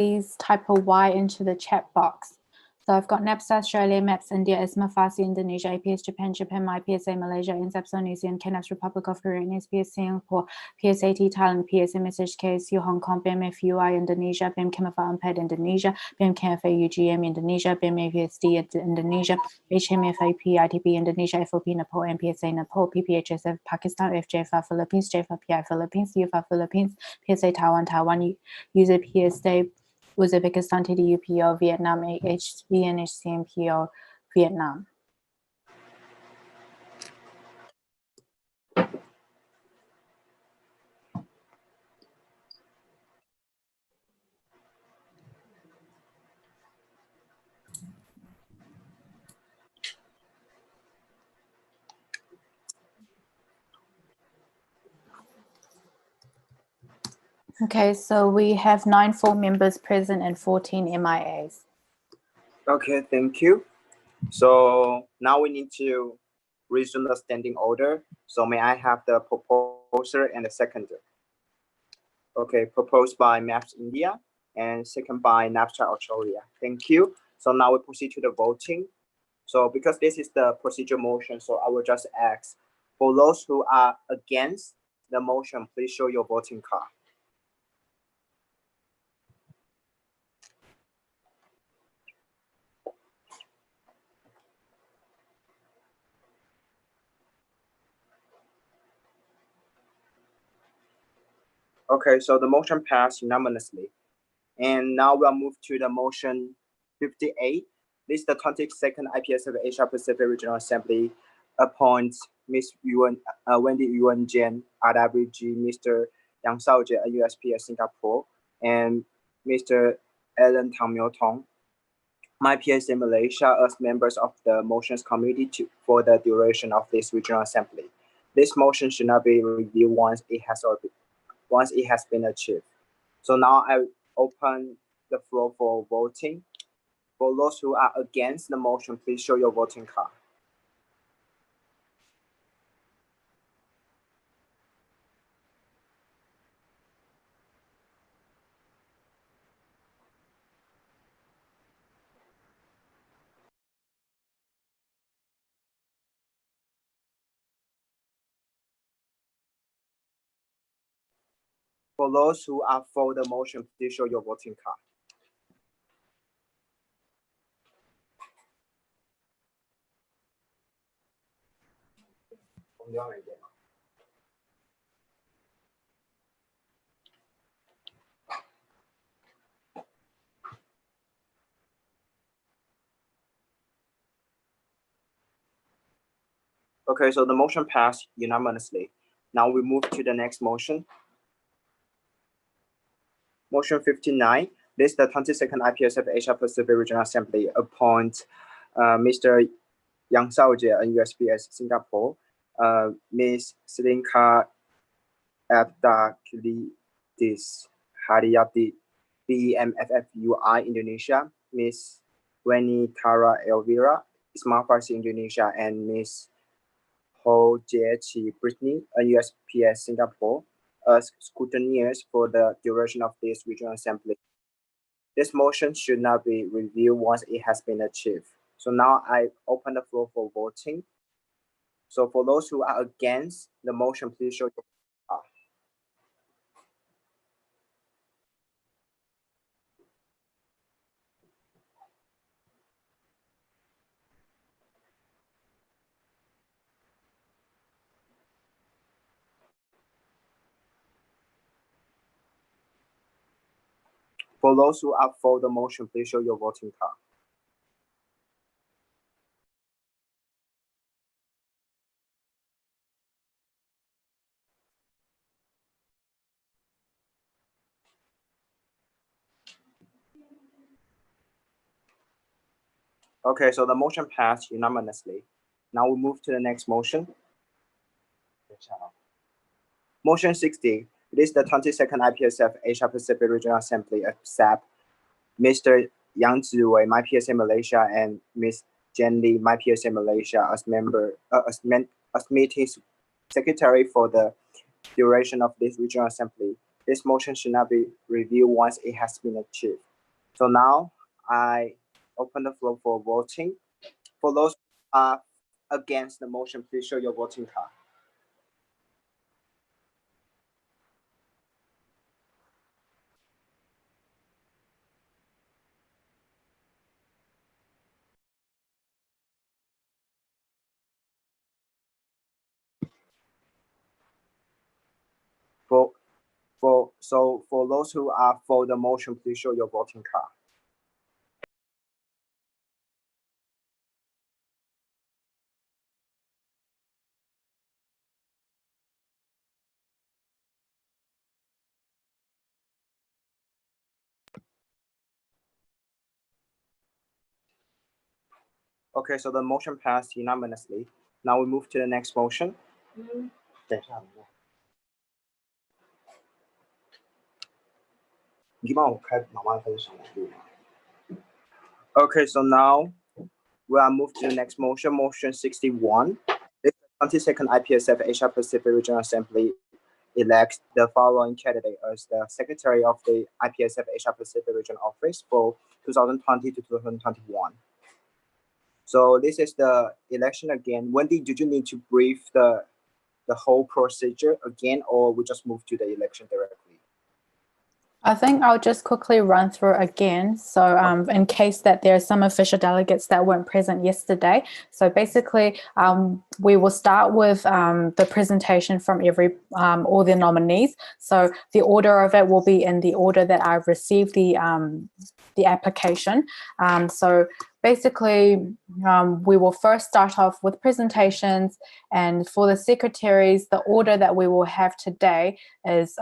please type a Y into the chat box. So I've got NAPS Australia, MAPS India, ISMA Farsi Indonesia, IPS Japan, IPSA Malaysia, INSAPSO New Zealand, KNAPS Republic of Korea, SPS Singapore, PSAT Thailand, PSM SHKSU Hong Kong, BIM FUI Indonesia, BIM KMFA UNPAD Indonesia, BIM KFA UGM Indonesia, BIM APSD Indonesia, HMFAP ITP Indonesia, FOP Nepal, MPSA Nepal, PPHSF Pakistan, FJFA Philippines, JFA Philippines, UFA Philippines, PSA Taiwan, user PSA Uzbekistan, TDUPO, Vietnam, HB and HCMPO, Vietnam. Okay, so we have 9 full members present and 14 MIAs. Okay, thank you. So now we need to resume the standing order. So may I have the proposer and the seconder? Okay, proposed by MAPS India and second by NAPS Australia. Thank you. So now we proceed to the voting. So because this is the procedure motion, so I will just ask for those who are against the motion, please show your voting card. Okay, so the motion passed unanimously. And now we'll move to the motion 58. This is the 22nd IPSF Asia Pacific Regional Assembly appoints Ms. Wendy Yuan Jen, RWG, Mr. Yang Shaojie, USPS Singapore, and Mr. Alan Tang Miao Tong, MyPSA Malaysia, as members of the motions committee for the duration of this regional assembly. This motion should not be reviewed once it has been achieved. So now I open the floor for voting. For those who are against the motion, please show your voting card. For those who are for the motion, please show your voting card. Okay, so the motion passed unanimously. Now we move to the next motion. Motion 59. This is the 22nd IPSF Asia Pacific Regional Assembly appoint Mr. Yang Shaojie, USPS Singapore, Ms. Srinka Abdakilidis Haryati, BMFFUI Indonesia, Ms. Weni Tara Elvira, Smart Farsi Indonesia, and Ms. Ho Jie Brittany, USPS Singapore, as scrutineers for the duration of this regional assembly. This motion should not be reviewed once it has been achieved. So now I open the floor for voting. So for those who are against the motion, please show your card. For those who are for the motion, please show your voting card. Okay, so the motion passed unanimously. Now we move to the next motion. Motion 60. It is the 22nd IPSF Asia Pacific Regional Assembly accept Mr. Yang Ziwei, MyPSA Malaysia, and Ms. Jen Lee, MyPSA Malaysia, as meeting secretary for the duration of this regional assembly. This motion should not be reviewed once it has been achieved. So now I open the floor for voting. For those who are against the motion, please show your voting card. For those who are for the motion, please show your voting card. Okay, so the motion passed unanimously. Now we move to the next motion. Okay, so now we are moved to the next motion, motion 61. The 22nd IPSF Asia Pacific Regional Assembly elects the following candidate as the Secretary of the IPSF Asia Pacific Regional Office for 2020 to 2021. So this is the election again. Wendy, did you need to brief the whole procedure again, or we just move to the election directly? I think I'll just quickly run through again. So in case that there are some official delegates that weren't present yesterday. So basically, we will start with the presentation from all the nominees. So the order of it will be in the order that I've received the application. So basically, we will first start off with presentations, and for the secretaries, the order that we will have today is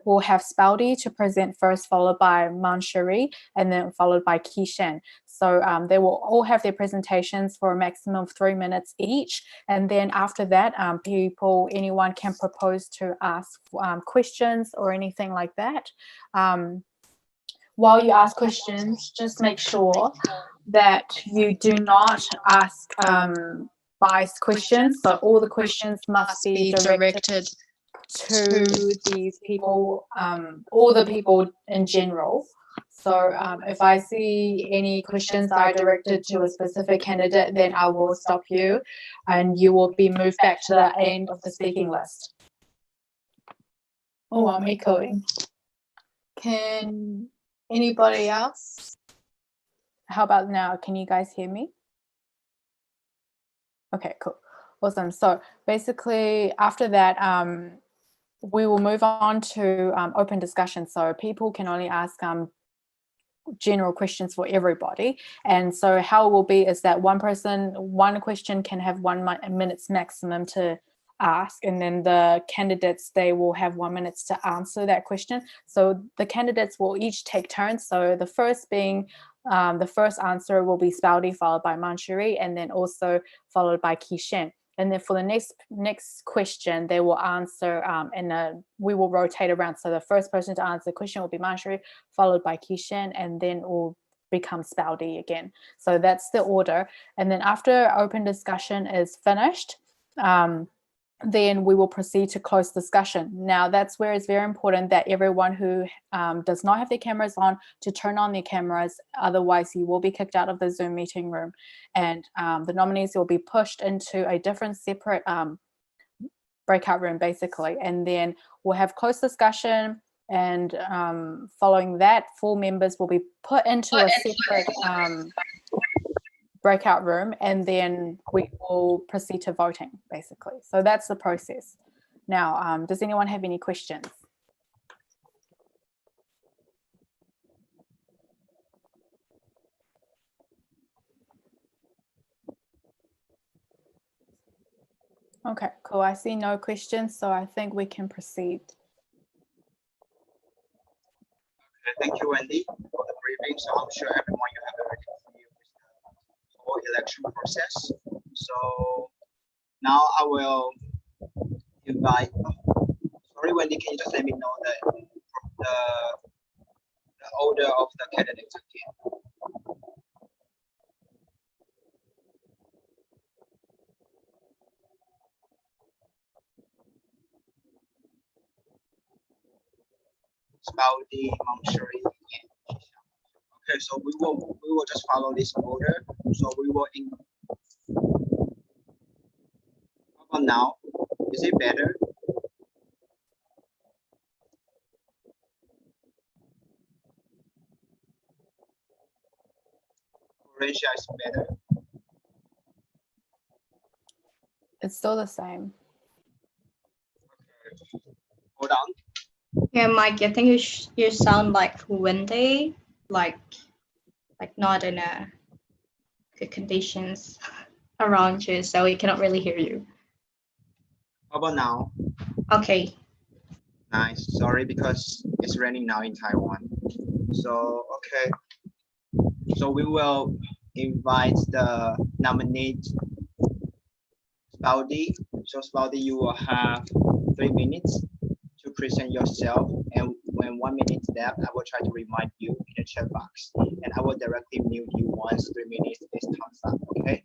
we'll have Spouty to present first, followed by Manshari, and then followed by Kishen. So they will all have their presentations for a maximum of 3 minutes each. And then after that, anyone can propose to ask questions or anything like that. While you ask questions, just make sure that you do not ask biased questions. So all the questions must be directed to these people, all the people in general. So if I see any questions that are directed to a specific candidate, then I will stop you and you will be moved back to the end of the speaking list. Oh, I'm echoing. Can anybody else? How about now? Can you guys hear me? Okay, cool. Awesome. So basically after that, we will move on to open discussion. So people can only ask general questions for everybody. And so how it will be is that one question can have 1 minute maximum to ask, and then the candidates, they will have 1 minute to answer that question. So the candidates will each take turns. So the first being the first answer will be Spouty, followed by Manshari, and then also followed by Kishen. And then for the next question, they will answer we will rotate around. So the first person to answer the question will be Manshari, followed by Kishen, and then it will become Spouty again. So that's the order. And then after open discussion is finished, then we will proceed to close discussion. Now that's where it's very important that everyone who does not have their cameras on to turn on their cameras, otherwise you will be kicked out of the Zoom meeting room, and the nominees will be pushed into a different separate breakout room basically, and then we'll have closed discussion, and following that, 4 members will be put into a separate breakout room, and then we will proceed to voting basically. So that's the process. Now, does anyone have any questions? Okay, cool. I see no questions, so I think we can proceed. Okay, thank you, Wendy, for the briefing. So I'm sure everyone you have already familiar with the whole election process. So now I will invite. Sorry, Wendy, can you just let me know the order of the candidates again? Spouty, Manshari, and Kishen. Okay, so we will just follow this order. So we will how about now? Is it better? Orange is better. It's still the same. Hold on. Yeah, Mike, I think you sound like windy, like not in a good conditions around you, so we cannot really hear you. How about now? Okay. Nice. Sorry, because it's raining now in Taiwan. So okay. So we will invite the nominate Spouty. So Spouty, you will have 3 minutes to present yourself, and when 1 minute is left, I will try to remind you in the chat box, and I will directly mute you once 3 minutes is time's up. Okay.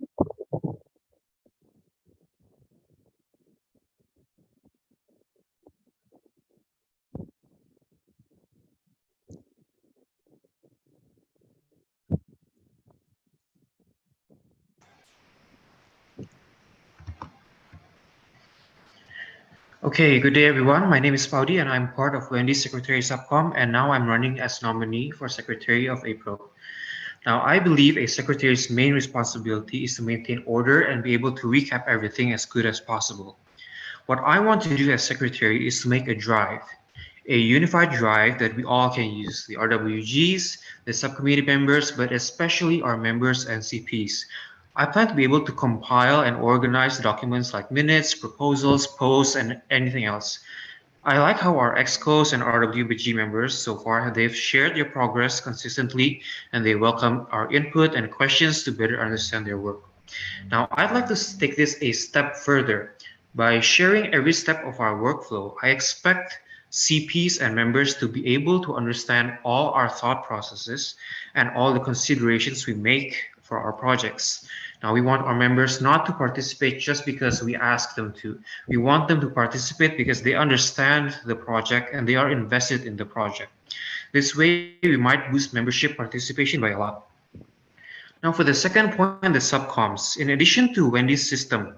Okay, good day everyone. My name is Paudi and I'm part of Wendy's Secretary Subcom, and now I'm running as nominee for Secretary of APRO. Now, I believe a secretary's main responsibility is to maintain order and be able to recap everything as good as possible. What I want to do as secretary is to make a drive, a unified drive that we all can use, the RWGs, the subcommittee members, but especially our members and CPs. I plan to be able to compile and organize documents like minutes, proposals, posts, and anything else. I like how our EXCOs and RWBG members so far, they've shared their progress consistently and they welcome our input and questions to better understand their work. Now, I'd like to take this a step further. By sharing every step of our workflow, I expect CPs and members to be able to understand all our thought processes and all the considerations we make for our projects. Now, we want our members not to participate just because we ask them to. We want them to participate because they understand the project and they are invested in the project. This way, we might boost membership participation by a lot. Now, for the second point, the subcoms. In addition to Wendy's system,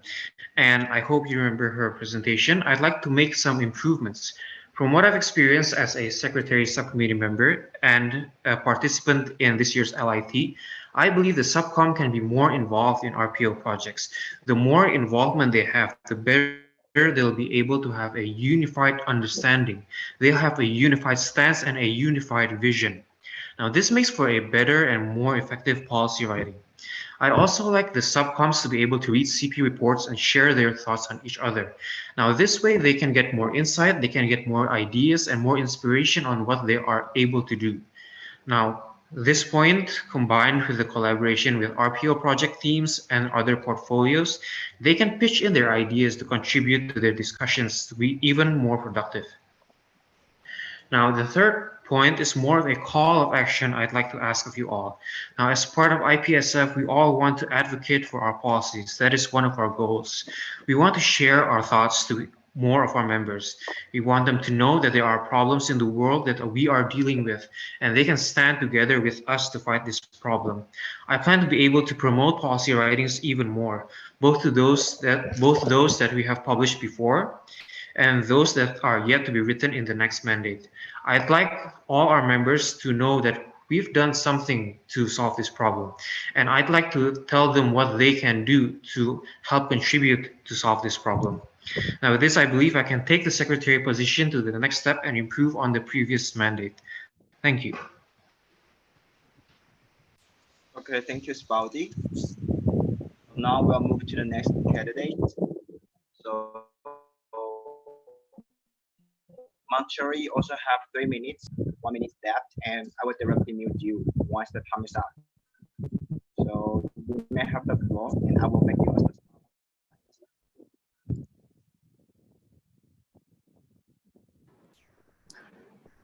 and I hope you remember her presentation, I'd like to make some improvements. From what I've experienced as a secretary subcommittee member and a participant in this year's LIT, I believe the subcom can be more involved in RPO projects. The more involvement they have, the better they'll be able to have a unified understanding. They'll have a unified stance and a unified vision. Now, this makes for a better and more effective policy writing. I'd also like the subcoms to be able to read CP reports and share their thoughts on each other. Now, this way they can get more insight, they can get more ideas and more inspiration on what they are able to do. Now, this point, combined with the collaboration with RPO project teams and other portfolios, they can pitch in their ideas to contribute to their discussions to be even more productive. Now, the third point is more of a call of action I'd like to ask of you all. Now, as part of IPSF, we all want to advocate for our policies. That is one of our goals. We want to share our thoughts to more of our members. We want them to know that there are problems in the world that we are dealing with, and they can stand together with us to fight this problem. I plan to be able to promote policy writings even more, both those that we have published before and those that are yet to be written in the next mandate. I'd like all our members to know that we've done something to solve this problem, and I'd like to tell them what they can do to help contribute to solve this problem. Now, with this, I believe I can take the secretary position to the next step and improve on the previous mandate. Thank you. Okay, thank you, Spouty. Now we'll move to the next candidate. So Monterey also have 3 minutes, 1 minute left, and I will directly mute you once the time is up. So you may have the floor, and I will make you as the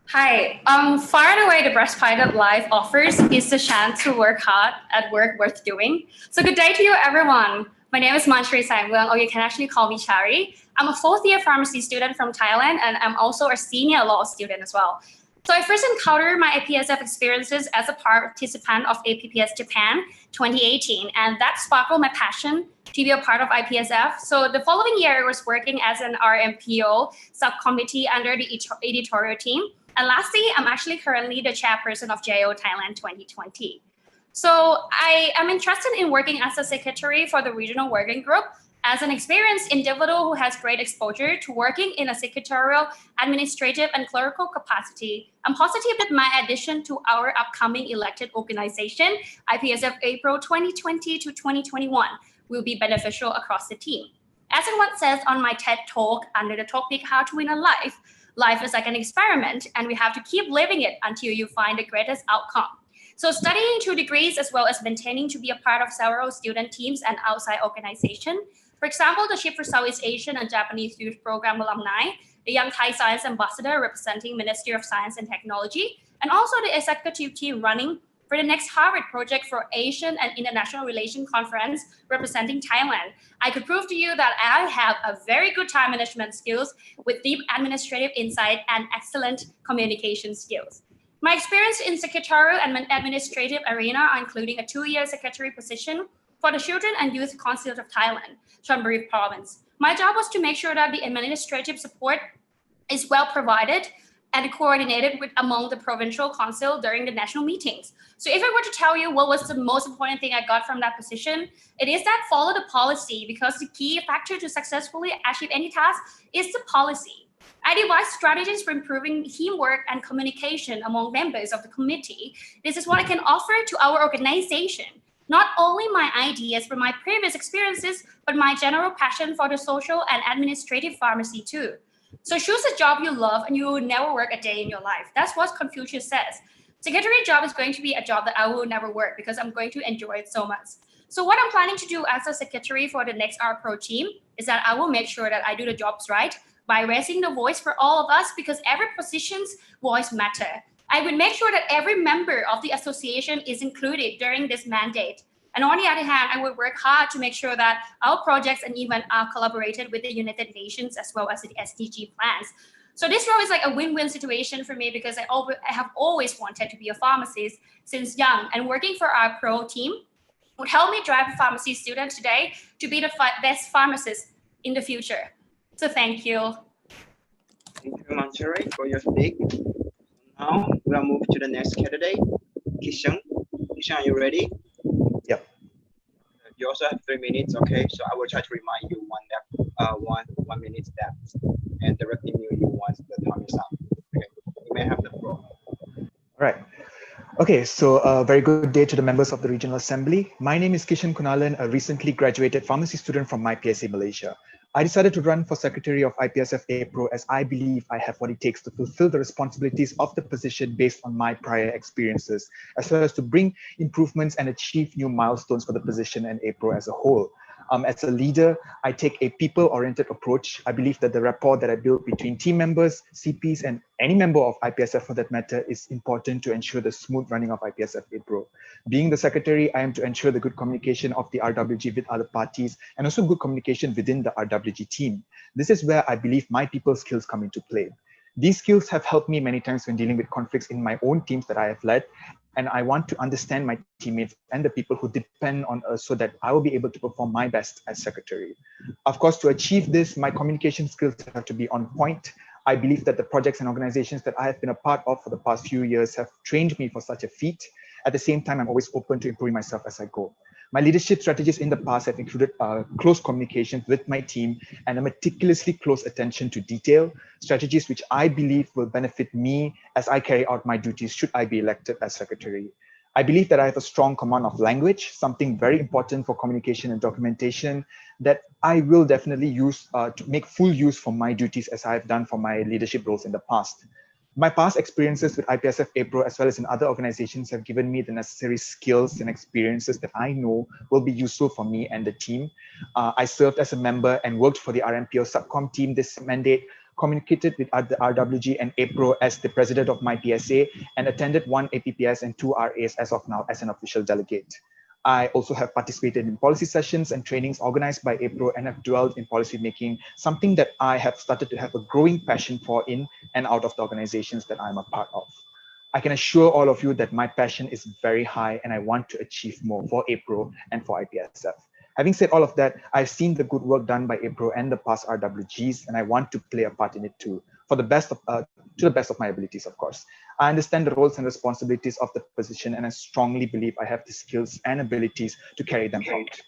Hi. Far and away, the Breast Pilot Live offers is the chance to work hard at work worth doing. So good day to you, everyone. My name is Manchari Sangwang, or you can actually call me Chari. I'm a fourth-year pharmacy student from Thailand, and I'm also a senior law student as well. So I first encountered my IPSF experiences as a participant of APPS Japan 2018, and that sparkled my passion to be a part of IPSF. So the following year, I was working as an RMPO subcommittee under the editorial team. And lastly, I'm actually currently the chairperson of JO Thailand 2020. So I am interested in working as a secretary for the regional working group. As an experienced individual who has great exposure to working in a secretarial, administrative, and clerical capacity, I'm positive that my addition to our upcoming elected organization, IPSF APRO 2020 to 2021, will be beneficial across the team. As it once says on my TED Talk under the topic, How to Win a Life, life is like an experiment, and we have to keep living it until you find the greatest outcome. So studying 2 degrees as well as maintaining to be a part of several student teams and outside organizations. For example, the Chief for Southeast Asian and Japanese Youth Program alumni, the Young Thai Science Ambassador representing Ministry of Science and Technology, and also the executive team running for the next Harvard project for Asian and International Relations Conference representing Thailand. I could prove to you that I have a very good time management skills with deep administrative insight and excellent communication skills. My experience in secretarial and administrative arena are including a 2-year secretary position for the Children and Youth Council of Thailand, Chonburi Province. My job was to make sure that the administrative support is well provided and coordinated with among the provincial council during the national meetings. So if I were to tell you what was the most important thing I got from that position, it is that follow the policy, because the key factor to successfully achieve any task is the policy. I devise strategies for improving teamwork and communication among members of the committee. This is what I can offer to our organization. Not only my ideas from my previous experiences, but my general passion for the social and administrative pharmacy too. So choose a job you love and you will never work a day in your life. That's what Confucius says. Secretary job is going to be a job that I will never work because I'm going to enjoy it so much. So what I'm planning to do as a secretary for the next RPro team is that I will make sure that I do the jobs right by raising the voice for all of us, because every position's voice matter. I will make sure that every member of the association is included during this mandate. And on the other hand, I will work hard to make sure that our projects and events are collaborated with the United Nations as well as the SDG plans. So this role is like a win-win situation for me, because I have always wanted to be a pharmacist since young, and working for our pro team would help me drive a pharmacy student today to be the best pharmacist in the future. So thank you. Thank you, Manchuri, for your speak. Now we'll move to the next candidate, Kishan. Kishan, are you ready? Yep. You also have 3 minutes, okay? So I will try to remind you one minute steps and directing you once the time is up. Okay, you may have the floor. All right. Okay, so a very good day to the members of the Regional Assembly. My name is Kishan Kunalan, a recently graduated pharmacy student from IPSA Malaysia. I decided to run for Secretary of IPSF APRO as I believe I have what it takes to fulfill the responsibilities of the position based on my prior experiences, as well as to bring improvements and achieve new milestones for the position and APRO as a whole. As a leader, I take a people-oriented approach. I believe that the rapport that I build between team members, CPs, and any member of IPSF for that matter is important to ensure the smooth running of IPSF APRO. Being the secretary, I am to ensure the good communication of the RWG with other parties and also good communication within the RWG team. This is where I believe my people skills come into play. These skills have helped me many times when dealing with conflicts in my own teams that I have led, and I want to understand my teammates and the people who depend on us so that I will be able to perform my best as secretary. Of course, to achieve this, my communication skills have to be on point. I believe that the projects and organizations that I have been a part of for the past few years have trained me for such a feat. At the same time, I'm always open to improving myself as I go. My leadership strategies in the past have included close communication with my team and a meticulously close attention to detail, strategies which I believe will benefit me as I carry out my duties should I be elected as secretary. I believe that I have a strong command of language, something very important for communication and documentation that I will definitely use to make full use for my duties as I have done for my leadership roles in the past. My past experiences with IPSF APRO as well as in other organizations have given me the necessary skills and experiences that I know will be useful for me and the team. I served as a member and worked for the RMPO subcom team this mandate, communicated with the RWG and APRO as the president of my PSA, and attended 1 APPS and 2 RAs as of now as an official delegate. I also have participated in policy sessions and trainings organized by APRO and have dwelled in policy making, something that I have started to have a growing passion for in and out of the organizations that I'm a part of. I can assure all of you that my passion is very high and I want to achieve more for APRO and for IPSF. Having said all of that, I've seen the good work done by APRO and the past RWGs, and I want to play a part in it too, for the best of, to the best of my abilities, of course. I understand the roles and responsibilities of the position, and I strongly believe I have the skills and abilities to carry them out.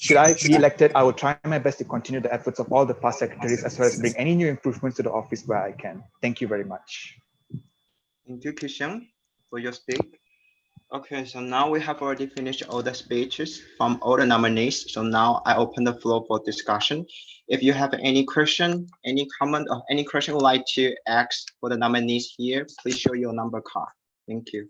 Should I be elected, I will try my best to continue the efforts of all the past secretaries, as well as bring any new improvements to the office where I can. Thank you very much. Thank you, Kishan, for your speak. Okay, so now we have already finished all the speeches from all the nominees. So now I open the floor for discussion. If you have any question, any comment, or any question you'd like to ask for the nominees here, please show your number card. Thank you.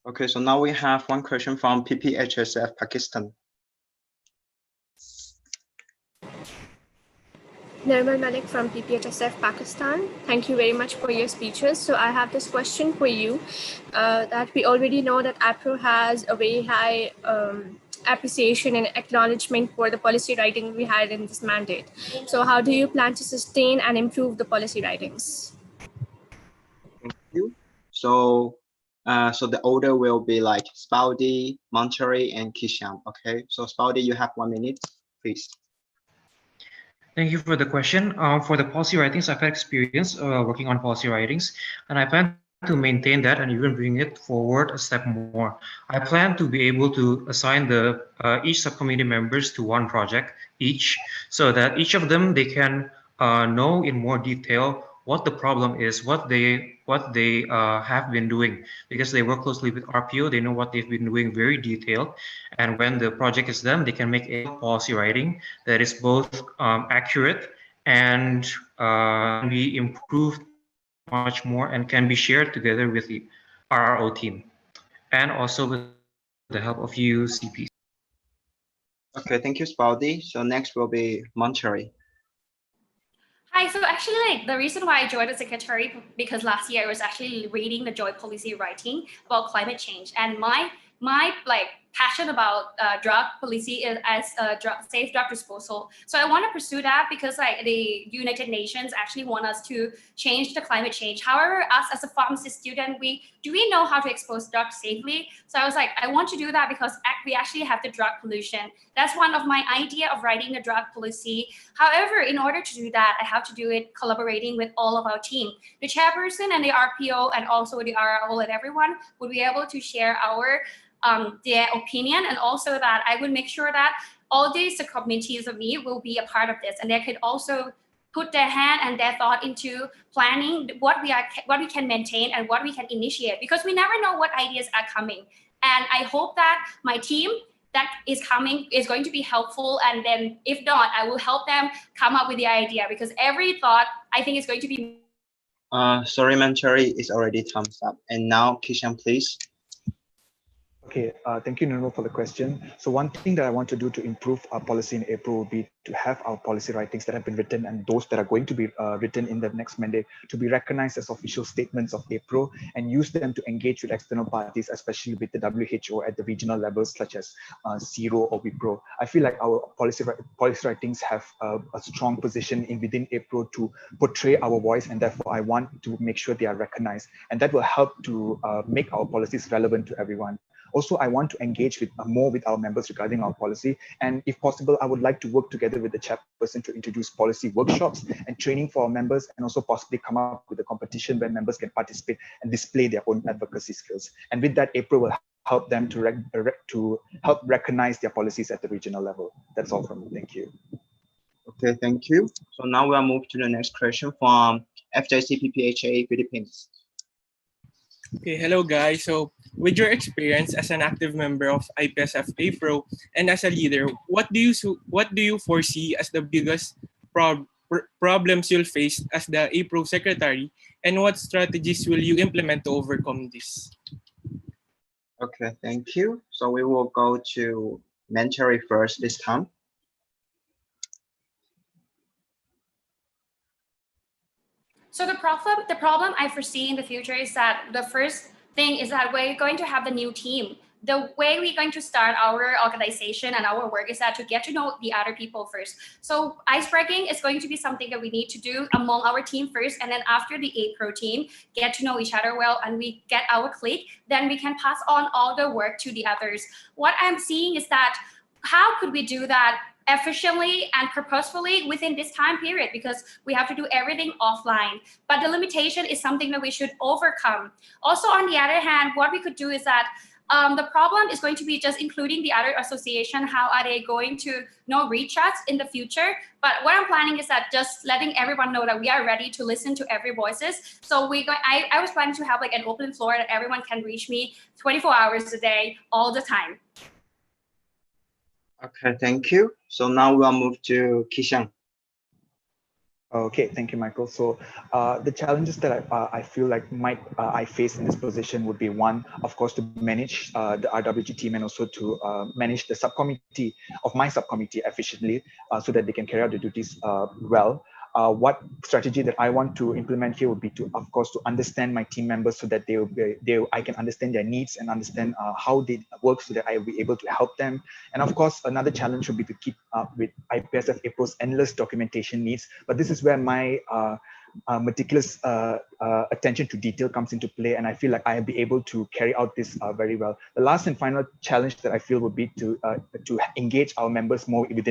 Okay, so now we have one question from IPSF Pakistan. Nirmal Malik from IPSF Pakistan. Thank you very much for your speeches. So I have this question for you, that we already know that APRO has a very high appreciation and acknowledgement for the policy writing we had in this mandate. So how do you plan to sustain and improve the policy writings? Thank you. So the order will be like Spaudy, Monterey, and Kishan. Okay, so Spaudy, you have 1 minute, please. Thank you for the question. For the policy writings, I've had experience working on policy writings, and I plan to maintain that and even bring it forward a step more. I plan to be able to assign the each subcommittee members to one project each, so that each of them, they can know in more detail what the problem is, what they have been doing, because they work closely with RPO. They know what they've been doing very detailed, and when the project is done, they can make a policy writing that is both accurate and be improved much more, and can be shared together with the RRO team and also with the help of you CPs. Okay, thank you, Spaudy. So next will be Monterey. Hi, so actually, like, the reason why I joined the secretary, because last year I was actually reading the joint policy writing about climate change, and my like passion about drug policy is as safe drug disposal. So I want to pursue that because like the United Nations actually want us to change the climate change. However, us as a pharmacy student, we know how to expose drugs safely. So I was like, I want to do that because we actually have the drug pollution. That's one of my idea of writing the drug policy. However, in order to do that, I have to do it collaborating with all of our team. The chairperson and the RPO and also the RRO and everyone would be able to share our their opinion, and also that I would make sure that all these committees of me will be a part of this, and they could also put their hand and their thought into planning what we can maintain and what we can initiate, because we never know what ideas are coming. And I hope that my team that is coming is going to be helpful, and then if not, I will help them come up with the idea, because every thought I think is going to be. Sorry, Monterey, is already thumbs up. And now, Kishan, please. Okay, thank you, Nirmal, for the question. So one thing that I want to do to improve our policy in APRO will be to have our policy writings that have been written and those that are going to be written in the next mandate to be recognized as official statements of APRO, and use them to engage with external parties, especially with the WHO at the regional levels such as CIRO or WIPRO. I feel like our policy writings have a strong position within APRO to portray our voice, and therefore I want to make sure they are recognized, and that will help to make our policies relevant to everyone. Also, I want to engage with more with our members regarding our policy. And if possible, I would like to work together with the chairperson to introduce policy workshops and training for our members, and also possibly come up with a competition where members can participate and display their own advocacy skills. And with that, APRO will help them to help recognize their policies at the regional level. That's all from me. Thank you. Okay, thank you. So now we'll move to the next question from FJCPPHA Philippines. Okay, hello guys. So with your experience as an active member of IPSF APRO and as a leader, what do you foresee as the biggest problems you'll face as the APRO secretary, and what strategies will you implement to overcome this? Okay, thank you. So we will go to Mentary first this time. So the problem I foresee in the future is that the first thing is that we're going to have the new team. The way we're going to start our organization and our work is that to get to know the other people first. So icebreaking is going to be something that we need to do among our team first, and then after the APRO team get to know each other well and we get our clique, then we can pass on all the work to the others. What I'm seeing is that how could we do that efficiently and purposefully within this time period, because we have to do everything offline. But the limitation is something that we should overcome. Also, on the other hand, what we could do is that the problem is going to be just including the other association. How are they going to reach us in the future? But what I'm planning is that just letting everyone know that we are ready to listen to every voices. So I was planning to have like an open floor that everyone can reach me 24 hours a day, all the time. Okay, thank you. So now we'll move to Kishan. Okay, thank you, Michael. So the challenges that I feel like I face in this position would be one, of course, to manage the RWG team and also to manage the subcommittee of my subcommittee efficiently so that they can carry out the duties well. What strategy that I want to implement here would be to, of course, to understand my team members so that I can understand their needs and understand how they work so that I will be able to help them. And of course, another challenge would be to keep up with IPSF APRO's endless documentation needs. But this is where my meticulous attention to detail comes into play, and I feel like I'll be able to carry out this very well. The last and final challenge that I feel would be to engage our members more with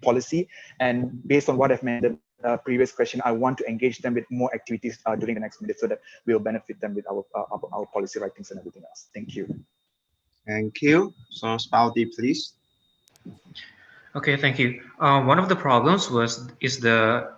policy, and based on what I've mentioned previous question, I want to engage them with more activities during the next minute so that we'll benefit them with our policy writings and everything else. Thank you. Thank you. So Spouty, please. Okay, thank you. One of the problems is the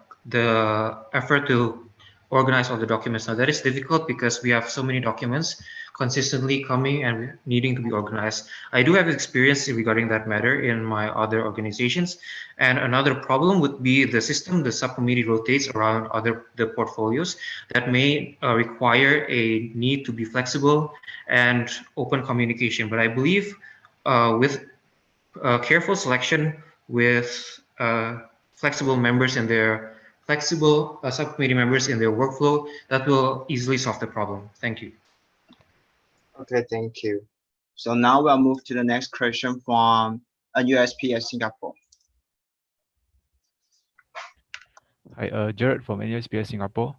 effort to organize all the documents. Now that is difficult because we have so many documents consistently coming and needing to be organized. I do have experience regarding that matter in my other organizations. And another problem would be the system the subcommittee rotates around the portfolios that may require a need to be flexible and open communication. But I believe with careful selection with flexible members and their flexible subcommittee members in their workflow, that will easily solve the problem. Thank you. Okay, thank you. So now we'll move to the next question from a USP Singapore. Hi, Jared from NUSPS Singapore.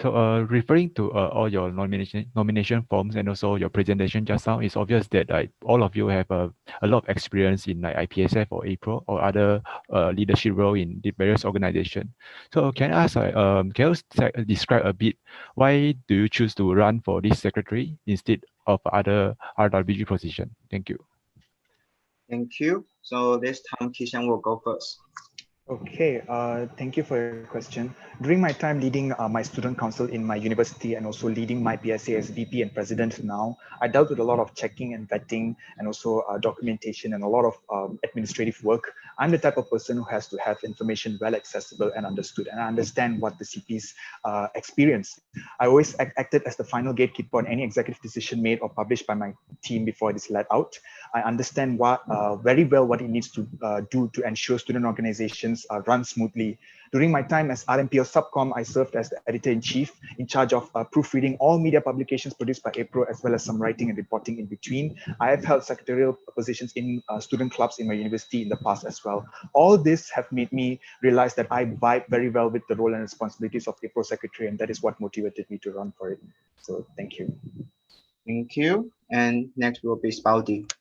So referring to all your nomination forms and also your presentation just now, it's obvious that all of you have a lot of experience in IPSF or APRO or other leadership role in the various organizations. So can I ask, can you describe a bit why do you choose to run for this secretary instead of other RWG position? Thank you. Thank you. So this time Kishan will go first. Okay, thank you for your question. During my time leading my student council in my university and also leading my PSA as VP and president now, I dealt with a lot of checking and vetting and also documentation and a lot of administrative work. I'm the type of person who has to have information well accessible and understood, and I understand what the CPs experience. I always acted as the final gatekeeper on any executive decision made or published by my team before it is let out. I understand very well what it needs to do to ensure student organizations run smoothly. During my time as RMPO Subcom, I served as the editor-in-chief in charge of proofreading all media publications produced by APRO, as well as some writing and reporting in between. I have held secretarial positions in student clubs in my university in the past as well. All this have made me realize that I vibe very well with the role and responsibilities of APRO secretary, and that is what motivated me to run for it. So thank you. Thank you. And next will be Spouty.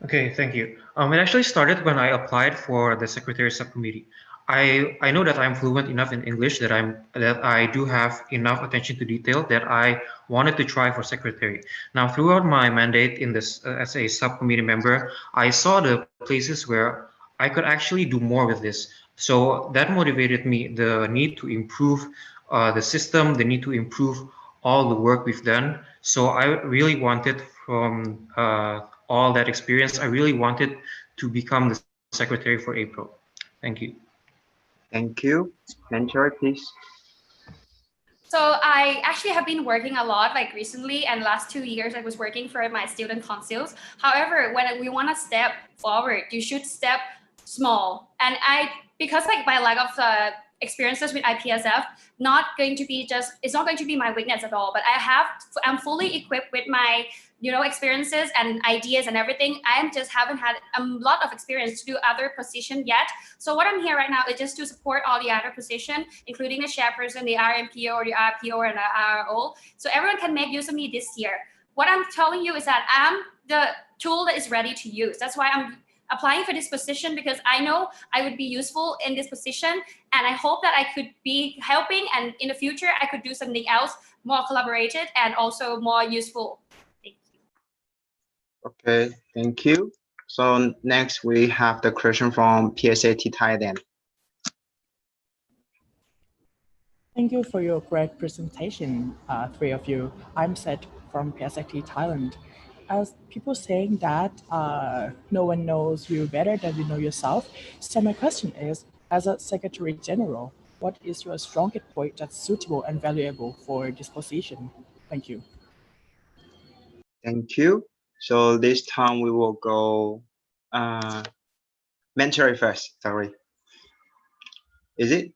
Okay, thank you. It actually started when I applied for the secretary subcommittee. I know that I'm fluent enough in English that I do have enough attention to detail that I wanted to try for secretary. Now, throughout my mandate in this as a subcommittee member, I saw the places where I could actually do more with this. So that motivated me, the need to improve the system, the need to improve all the work we've done. So I really wanted from all that experience, I really wanted to become the secretary for APRO. Thank you. Thank you. Mentor, please. So I actually have been working a lot like recently, and last 2 years I was working for my student councils. However, when we want to step forward, you should step small. And because like my lack of experiences with IPSF, it's not going to be my weakness at all, but I'm fully equipped with my experiences and ideas and everything. I just haven't had a lot of experience to do other position yet. So what I'm here right now is just to support all the other position, including the chairperson, the RMPO or the RPO and the RO. So everyone can make use of me this year. What I'm telling you is that I'm the tool that is ready to use. That's why I'm applying for this position, because I know I would be useful in this position, and I hope that I could be helping, and in the future I could do something else more collaborated and also more useful. Okay, thank you. So next we have the question from PSAT Thailand. Thank you for your great presentation, three of you. I'm Seth from PSAT Thailand. As people saying that no one knows you better than you know yourself. So my question is, as a Secretary General, what is your strongest point that's suitable and valuable for this position? Thank you. Thank you. So this time we will go mentoring first. Sorry. Is it?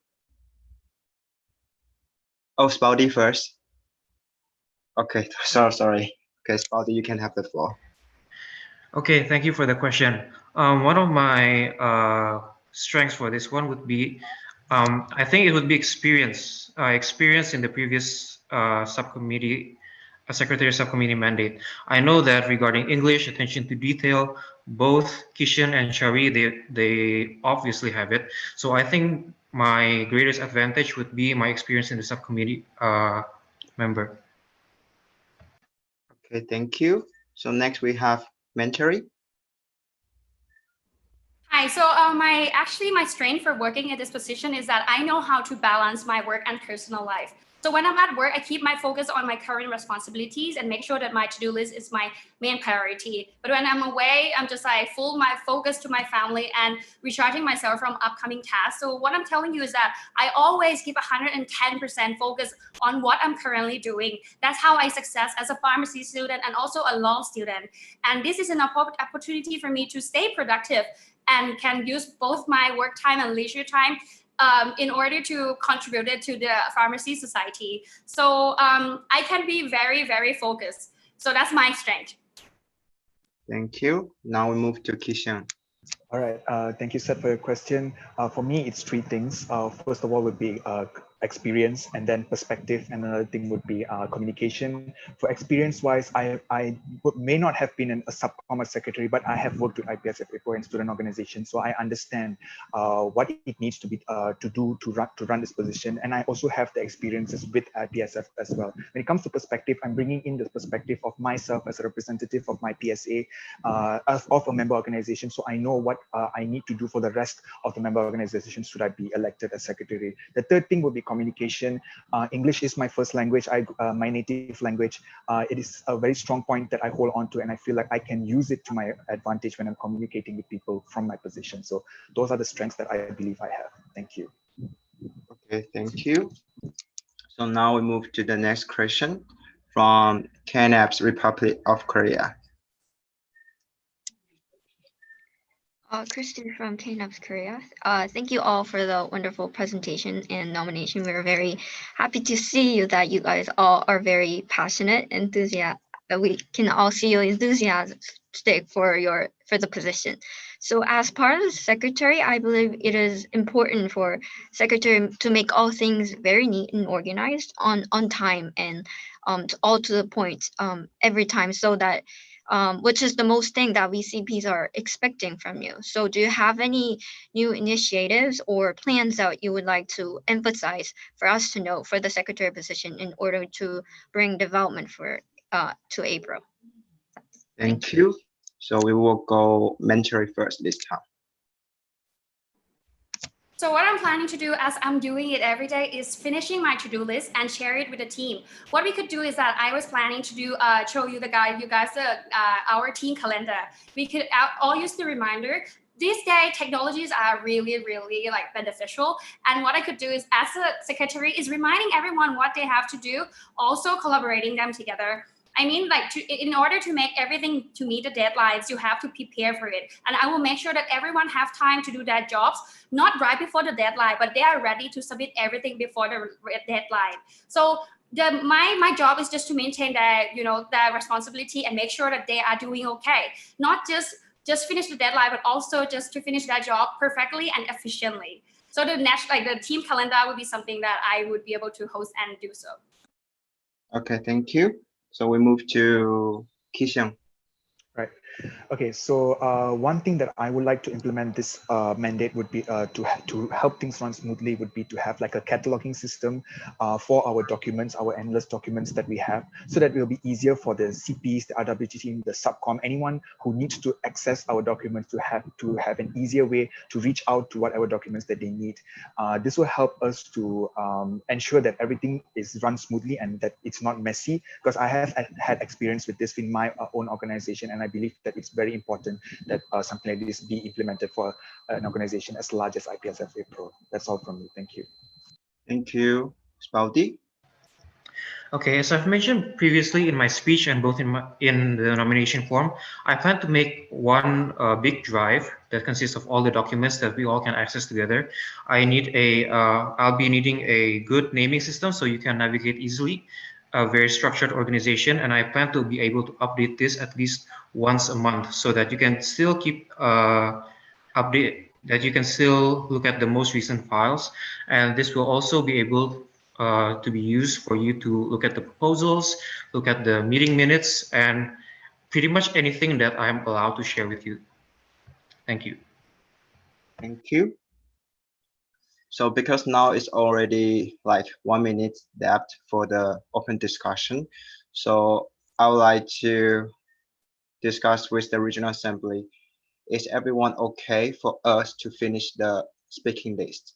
Oh, Spouty first. Okay, sorry. Okay, Spouty, you can have the floor. Okay, thank you for the question. One of my strengths for this one would be, I think it would be experience in the previous subcommittee, secretary subcommittee mandate. I know that regarding English, attention to detail, both Kishan and Shari, they obviously have it. So I think my greatest advantage would be my experience in the subcommittee member. Okay, thank you. So next we have mentoring. Hi, so my strength for working at this position is that I know how to balance my work and personal life. So when I'm at work, I keep my focus on my current responsibilities and make sure that my to-do list is my main priority. But when I'm away, I'm just like full my focus to my family and recharging myself from upcoming tasks. So what I'm telling you is that I always keep 110% focus on what I'm currently doing. That's how I success as a pharmacy student and also a law student. And this is an opportunity for me to stay productive and can use both my work time and leisure time in order to contribute it to the pharmacy society. So I can be very, very focused. So that's my strength. Thank you. Now we move to Kishan. All right, thank you, Seth, for your question. For me, it's three things. First of all would be experience, and then perspective, and another thing would be communication. For experience-wise, I may not have been a subcommerce secretary, but I have worked with IPSF APRO and student organizations, so I understand what it needs to be to run this position, and I also have the experiences with IPSF as well. When it comes to perspective, I'm bringing in the perspective of myself as a representative of my PSA, of a member organization, so I know what I need to do for the rest of the member organizations should I be elected as secretary. The third thing would be communication. English is my first language, my native language. It is a very strong point that I hold on to, and I feel like I can use it to my advantage when I'm communicating with people from my position. So those are the strengths that I believe I have. Thank you. Okay, thank you. So now we move to the next question from KNAP's Republic of Korea. Christy from KNUPS Korea. Thank you all for the wonderful presentation and nomination. We're very happy to see you that you guys all are very passionate, enthusiastic. We can all see your enthusiastic for the position. So as part of the secretary, I believe it is important for secretary to make all things very neat and organized on time and all to the point every time, so that which is the most thing that VCPs are expecting from you. So do you have any new initiatives or plans that you would like to emphasize for us to know for the secretary position in order to bring development to APRO? Thank you. So we will go mentoring first this time. So what I'm planning to do, as I'm doing it every day, is finishing my to-do list and share it with the team. What we could do is that I was planning to do show you guys our team calendar. We could all use the reminder these days technologies are really, really like beneficial. And what I could do is, as a secretary, is reminding everyone what they have to do, also collaborating them together. I mean, like, in order to make everything to meet the deadlines, you have to prepare for it. And I will make sure that everyone have time to do their jobs, not right before the deadline, but they are ready to submit everything before the deadline. So my job is just to maintain their responsibility and make sure that they are doing okay, not just finish the deadline, but also just to finish that job perfectly and efficiently. So the team calendar would be something that I would be able to host and do so. Okay, thank you. So we move to Kishan. Right. Okay, so one thing that I would like to implement this mandate would be to help things run smoothly would be to have like a cataloging system for our documents, our endless documents that we have, so that it will be easier for the CPs, the RWT team, the subcom, anyone who needs to access our documents to have an easier way to reach out to whatever documents that they need. This will help us to ensure that everything is run smoothly and that it's not messy, because I have had experience with this in my own organization, and I believe that it's very important that something like this be implemented for an organization as large as IPSF APRO. That's all from me. Thank you. Thank you. Spouty? Okay, as I've mentioned previously in my speech and both in the nomination form, I plan to make one big drive that consists of all the documents that we all can access together. I'll be needing a good naming system so you can navigate easily, a very structured organization, and I plan to be able to update this at least once a month so that you can still keep that you can still look at the most recent files, and this will also be able to be used for you to look at the proposals, look at the meeting minutes, and pretty much anything that I'm allowed to share with you. Thank you. Thank you. So because now it's already like 1 minute left for the open discussion, so I would like to discuss with the Regional Assembly. Is everyone okay for us to finish the speaking list?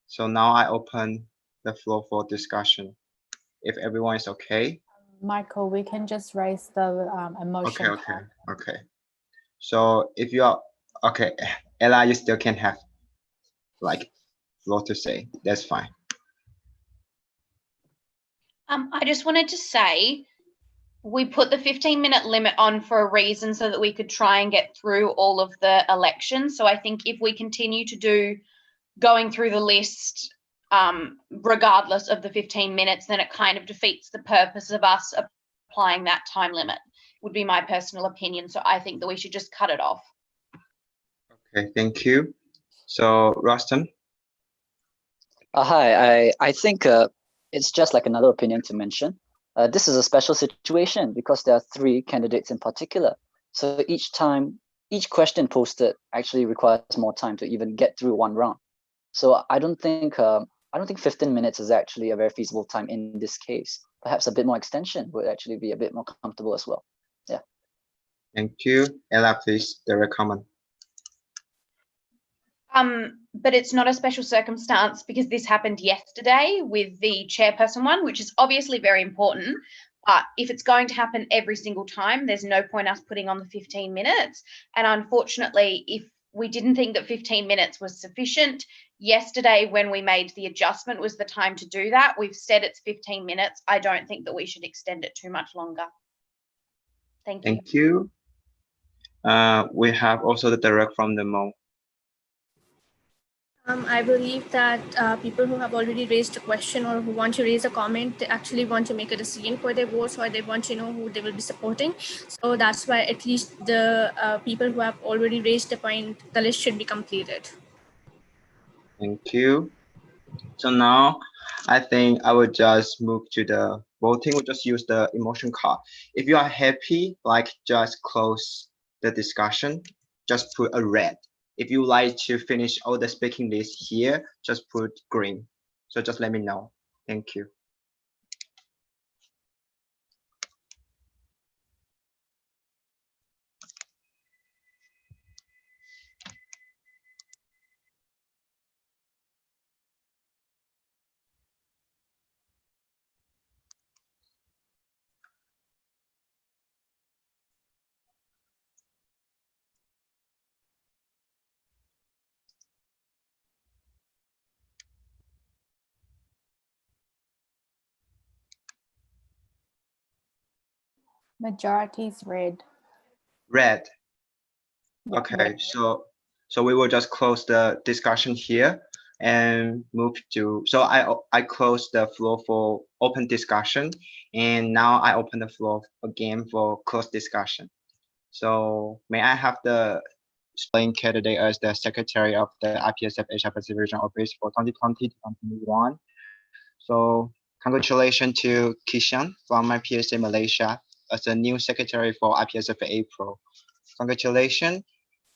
So now I open the floor for discussion. If everyone is okay. Michael, we can just raise the emotion. Okay. So if you are okay, Ella, you still can have like floor to say. That's fine. I just wanted to say we put the 15-minute limit on for a reason so that we could try and get through all of the elections. So I think if we continue to do going through the list regardless of the 15 minutes, then it kind of defeats the purpose of us applying that time limit, would be my personal opinion. So I think that we should just cut it off. Okay, thank you. So Rustam? Hi, I think it's just like another opinion to mention. This is a special situation because there are 3 candidates in particular. So each question posted actually requires more time to even get through one round. So I don't think 15 minutes is actually a very feasible time in this case. Perhaps a bit more extension would actually be a bit more comfortable as well. Yeah. Thank you. Ella, please, direct comment. But it's not a special circumstance because this happened yesterday with the chairperson one, which is obviously very important. But if it's going to happen every single time, there's no point us putting on the 15 minutes. And unfortunately, if we didn't think that 15 minutes was sufficient, yesterday when we made the adjustment was the time to do that. We've said it's 15 minutes. I don't think that we should extend it too much longer. Thank you. Thank you. We have also the direct from the Mo. I believe that people who have already raised a question or who want to raise a comment, they actually want to make a decision for their votes, or they want to know who they will be supporting. So that's why at least the people who have already raised the point, the list should be completed. Thank you. So now I think I will just move to the voting. We'll just use the emotion card. If you are happy, like just close the discussion, just put a red. If you like to finish all the speaking list here, just put green. So just let me know. Thank you. Majority is red. Red. Yeah, Okay, red. so we will just close the discussion here and move to, so I close the floor for open discussion, and now I open the floor again for closed discussion. So may I have the displaying candidate as the Secretary of the IPSF Asia Pacific Regional Office for 2020-2021. So congratulations to Kishan from IPSA Malaysia as the new Secretary for IPSF APRO. Congratulations.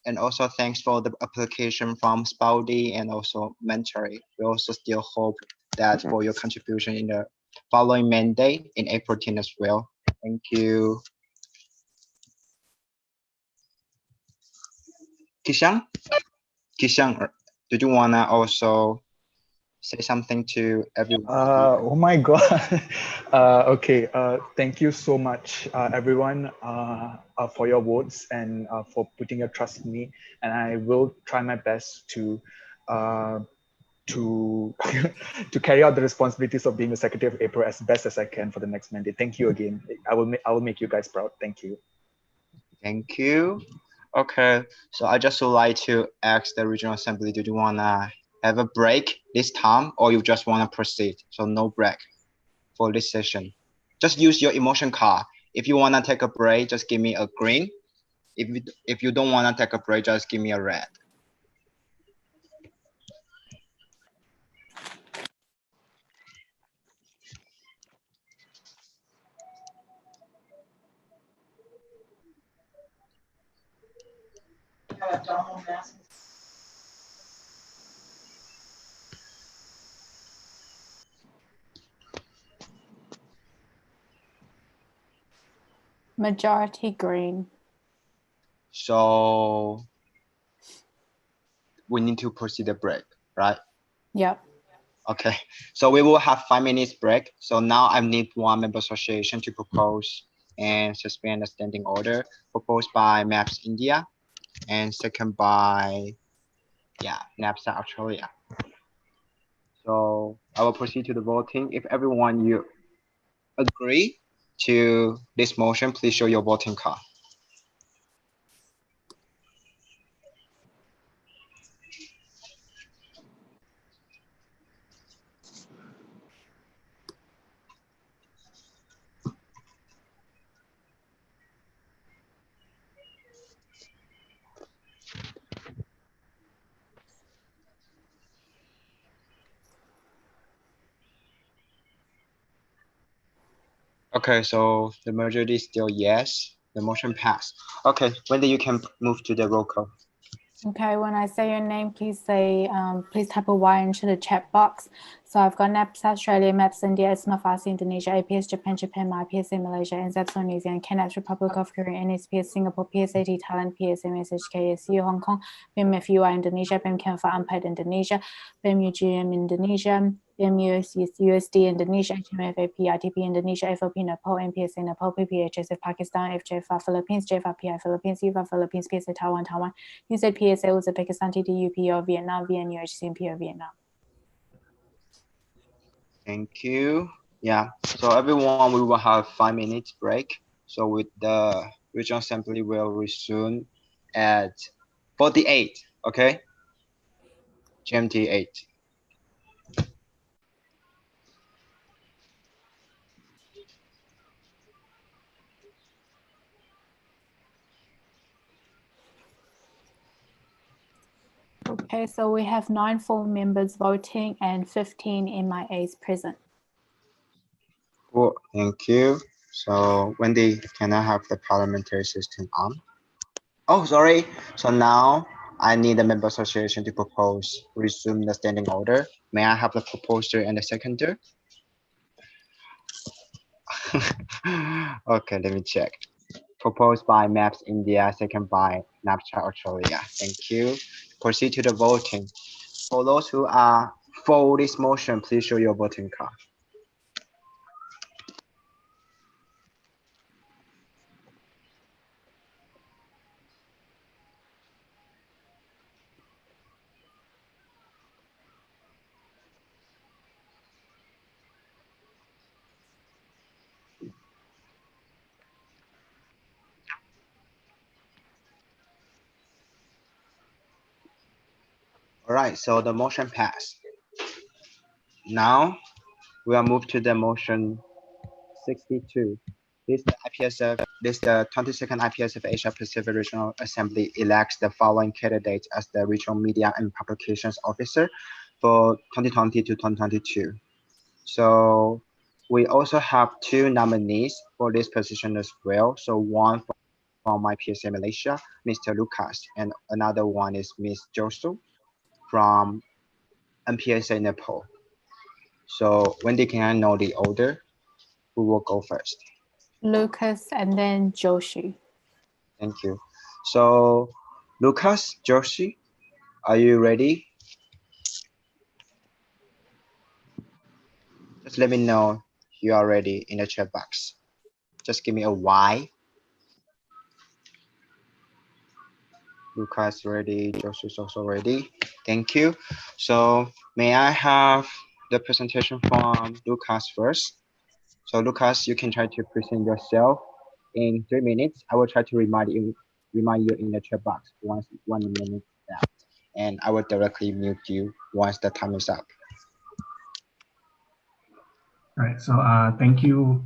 And also thanks for the application from Spouty and also Mentory. We also still hope that for your contribution in the following mandate in April 10 as well. Thank you. Kishan, did you wanna also say something to everyone? Oh my God. Okay. Thank you so much, everyone, for your votes and for putting your trust in me. And I will try my best to to carry out the responsibilities of being the Secretary of APRO as best as I can for the next mandate. Thank you again. I will make you guys proud. Thank you. Thank you. Okay, so I just would like to ask the Regional Assembly, do you wanna have a break this time or you just wanna proceed? So no break for this session. Just use your emotion card. If you wanna take a break, just give me a green. If you don't wanna take a break, just give me a red. Majority green. So we need to proceed the break, right? Yep. Okay, so we will have 5 minutes break. So now I need one member association to propose and suspend the standing order proposed by MAPS India and second by, yeah, NAPSA Australia. So I will proceed to the voting. If everyone you agree to this motion, please show your voting card. Okay, so the majority is still yes. The motion passed. Okay, Wendy, you can move to the roll call. Okay, when I say your name, please say, please type a Y into the chat box. So I've got NAPS Australia, MAPS India, ISMA FASI Indonesia, APS Japan, IPSA Malaysia, NZAPS New Zealand, KNAPS Republic of Korea, NSPS Singapore, PSAT Thailand, PSMS HKSU Hong Kong, BIMFUI Indonesia, BIMCANFA Unpaid Indonesia, BIMUGM Indonesia, BIMUSD Indonesia, HMFAP ITP Indonesia, FOP Nepal, NPSA Nepal, PPHSF Pakistan, FJFA Philippines, JFA Philippines, UFA Philippines, PSA Taiwan, UZPSA Uzbekistan, TDUPO Vietnam, VNUHCMPO Vietnam. Thank you. Yeah, so everyone, we will have 5 minutes break. So with the regional assembly will resume at 48, okay? GMT 8. Okay, so we have 9 full members voting and 15 MIAs present. Cool, thank you. So Wendy, can I have the parliamentary system on? Oh, sorry. So now I need a member association to propose resume the standing order. May I have the proposer and the seconder? Okay, let me check. Proposed by MAPS India, second by NAPCHA Australia. Thank you. Proceed to the voting. For those who are for this motion, please show your voting card. All right, so the motion passed. Now we'll move to the motion 62. This the 22nd IPSF Asia Pacific Regional Assembly elects the following candidates as the Regional Media and Publications Officer for 2020 to 2022. So we also have two nominees for this position as well. So one from IPSA Malaysia, Mr. Lucas, and another one is Ms. Josu from MPSA Nepal. So Wendy, can I know the order? Who will go first? Lucas and then Joshi. Thank you. So Lucas, Joshi, are you ready? Just let me know you are ready in the chat box. Just give me a Y. Lucas ready, Joshi is also ready. Thank you. So may I have the presentation from Lucas first? So Lucas, you can try to present yourself in 3 minutes. I will try to remind you in the chat box once 1 minute out, and I will directly mute you once the time is up. All right, so thank you,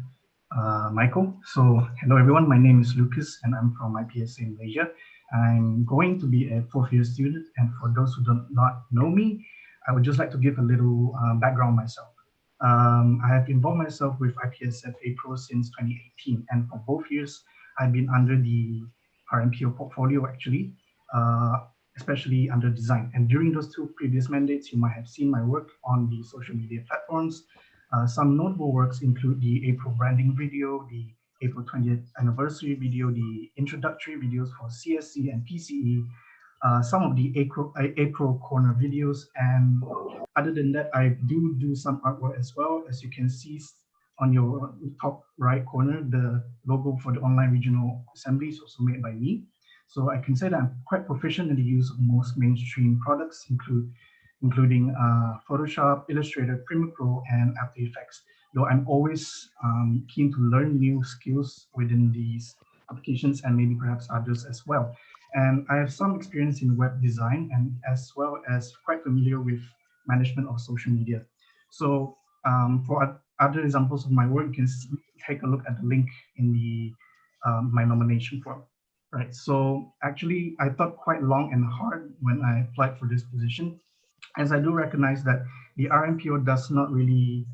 Michael. So hello everyone, my name is Lucas and I'm from IPSA Malaysia. I'm going to be a 4th-year student, and for those who do not know me, I would just like to give a little background myself. I have involved myself with IPSF APRO since 2018, and for both years, I've been under the RMPO portfolio actually, especially under design. And during those 2 previous mandates, you might have seen my work on the social media platforms. Some notable works include the April branding video, the April 20th anniversary video, the introductory videos for CSC and PCE, some of the April corner videos, and other than that, I do some artwork as well. As you can see on your top right corner, the logo for the online regional assembly is also made by me. So I can say that I'm quite proficient in the use of most mainstream products, including Photoshop, Illustrator, Premiere Pro, and After Effects. Though I'm always keen to learn new skills within these applications and maybe perhaps others as well. And I have some experience in web design and as well as quite familiar with management of social media. So for other examples of my work, you can take a look at the link in the my nomination form. Right, so actually I thought quite long and hard when I applied for this position, as I do recognize that the RMPO does not really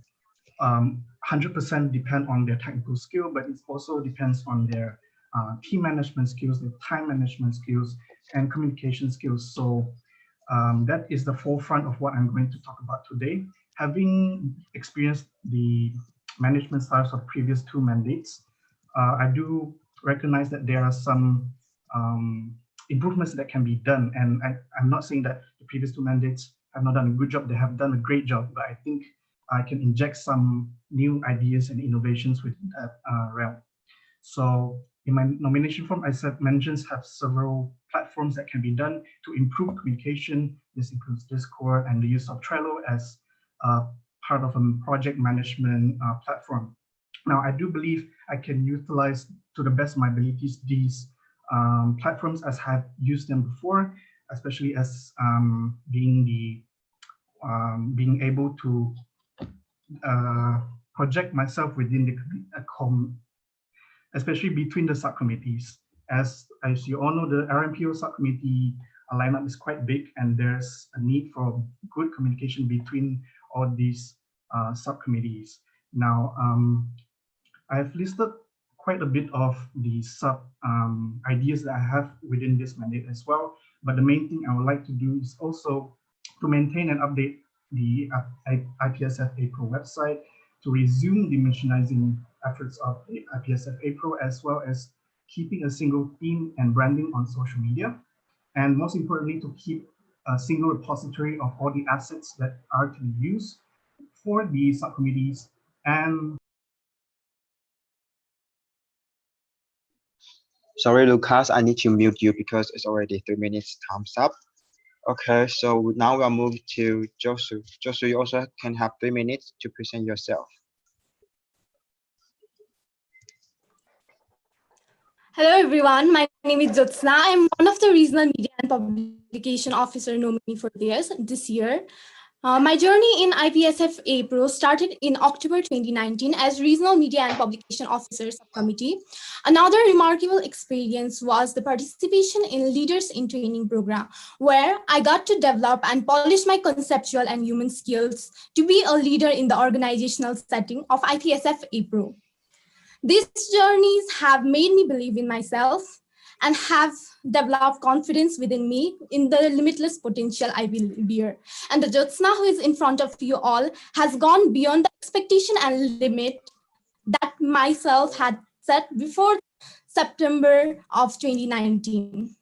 100% depend on their technical skill, but it also depends on their team management skills, their time management skills, and communication skills. So that is the forefront of what I'm going to talk about today. Having experienced the management styles of previous 2 mandates, I do recognize that there are some improvements that can be done. And I'm not saying that the previous 2 mandates have not done a good job, they have done a great job, but I think I can inject some new ideas and innovations within that realm. So in my nomination form, I said mentions have several platforms that can be done to improve communication. This includes Discord and the use of Trello as part of a project management platform. Now, I do believe I can utilize to the best of my abilities these platforms as I have used them before, especially as being able to project myself within the especially between the subcommittees. As you all know, the RMPO subcommittee lineup is quite big, and there's a need for good communication between all these subcommittees. Now, I've listed quite a bit of the sub ideas that I have within this mandate as well, but the main thing I would like to do is also to maintain and update the IPSF APRO website, to resume the missionizing efforts of the IPSF APRO, as well as keeping a single theme and branding on social media, and most importantly, to keep a single repository of all the assets that are to be used for the subcommittees. And sorry, Lucas, I need to mute you because it's already 3 minutes time's up. Okay, so now we'll move to Josu. Josu, you also can have 3 minutes to present yourself. Hello everyone, my name is Jyotsna. I'm one of the regional media and Publication Officer nominee for this year. My journey in IPSF APRO started in October 2019 as Regional Media and Publication Officer Subcommittee. Another remarkable experience was the participation in Leaders in Training program, where I got to develop and polish my conceptual and human skills to be a leader in the organizational setting of IPSF APRO. These journeys have made me believe in myself and have developed confidence within me in the limitless potential I will bear. And the Jyotsna who is in front of you all has gone beyond the expectation and limit that myself had set before September of 2019.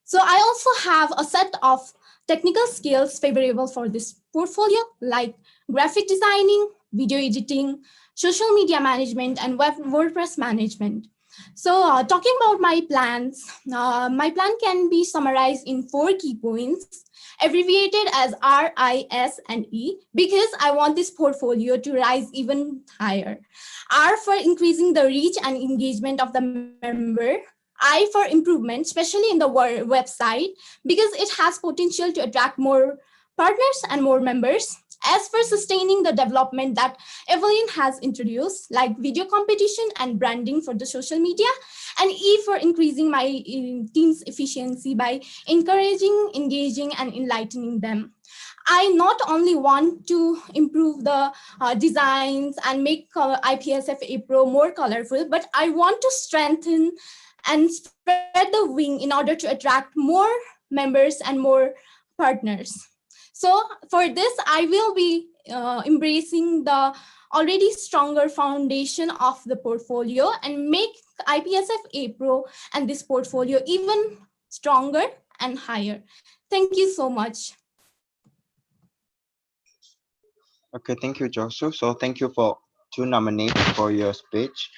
So I also have a set of technical skills favorable for this portfolio, like graphic designing, video editing, social media management, and WordPress management. So talking about my plans, my plan can be summarized in 4 key points, abbreviated as R, I, S, and E, because I want this portfolio to rise even higher. R for increasing the reach and engagement of the member. I for improvement, especially in the website, because it has potential to attract more partners and more members. As for sustaining the development that Evelyn has introduced, like video competition and branding for the social media, and E for increasing my team's efficiency by encouraging, engaging, and enlightening them. I not only want to improve the designs and make IPSF APRO more colorful, but I want to strengthen and spread the wing in order to attract more members and more partners. So for this, I will be embracing the already stronger foundation of the portfolio and make IPSF APRO and this portfolio even stronger and higher. Thank you so much. Okay, thank you, Josu. So thank you for 2 nominees for your speech.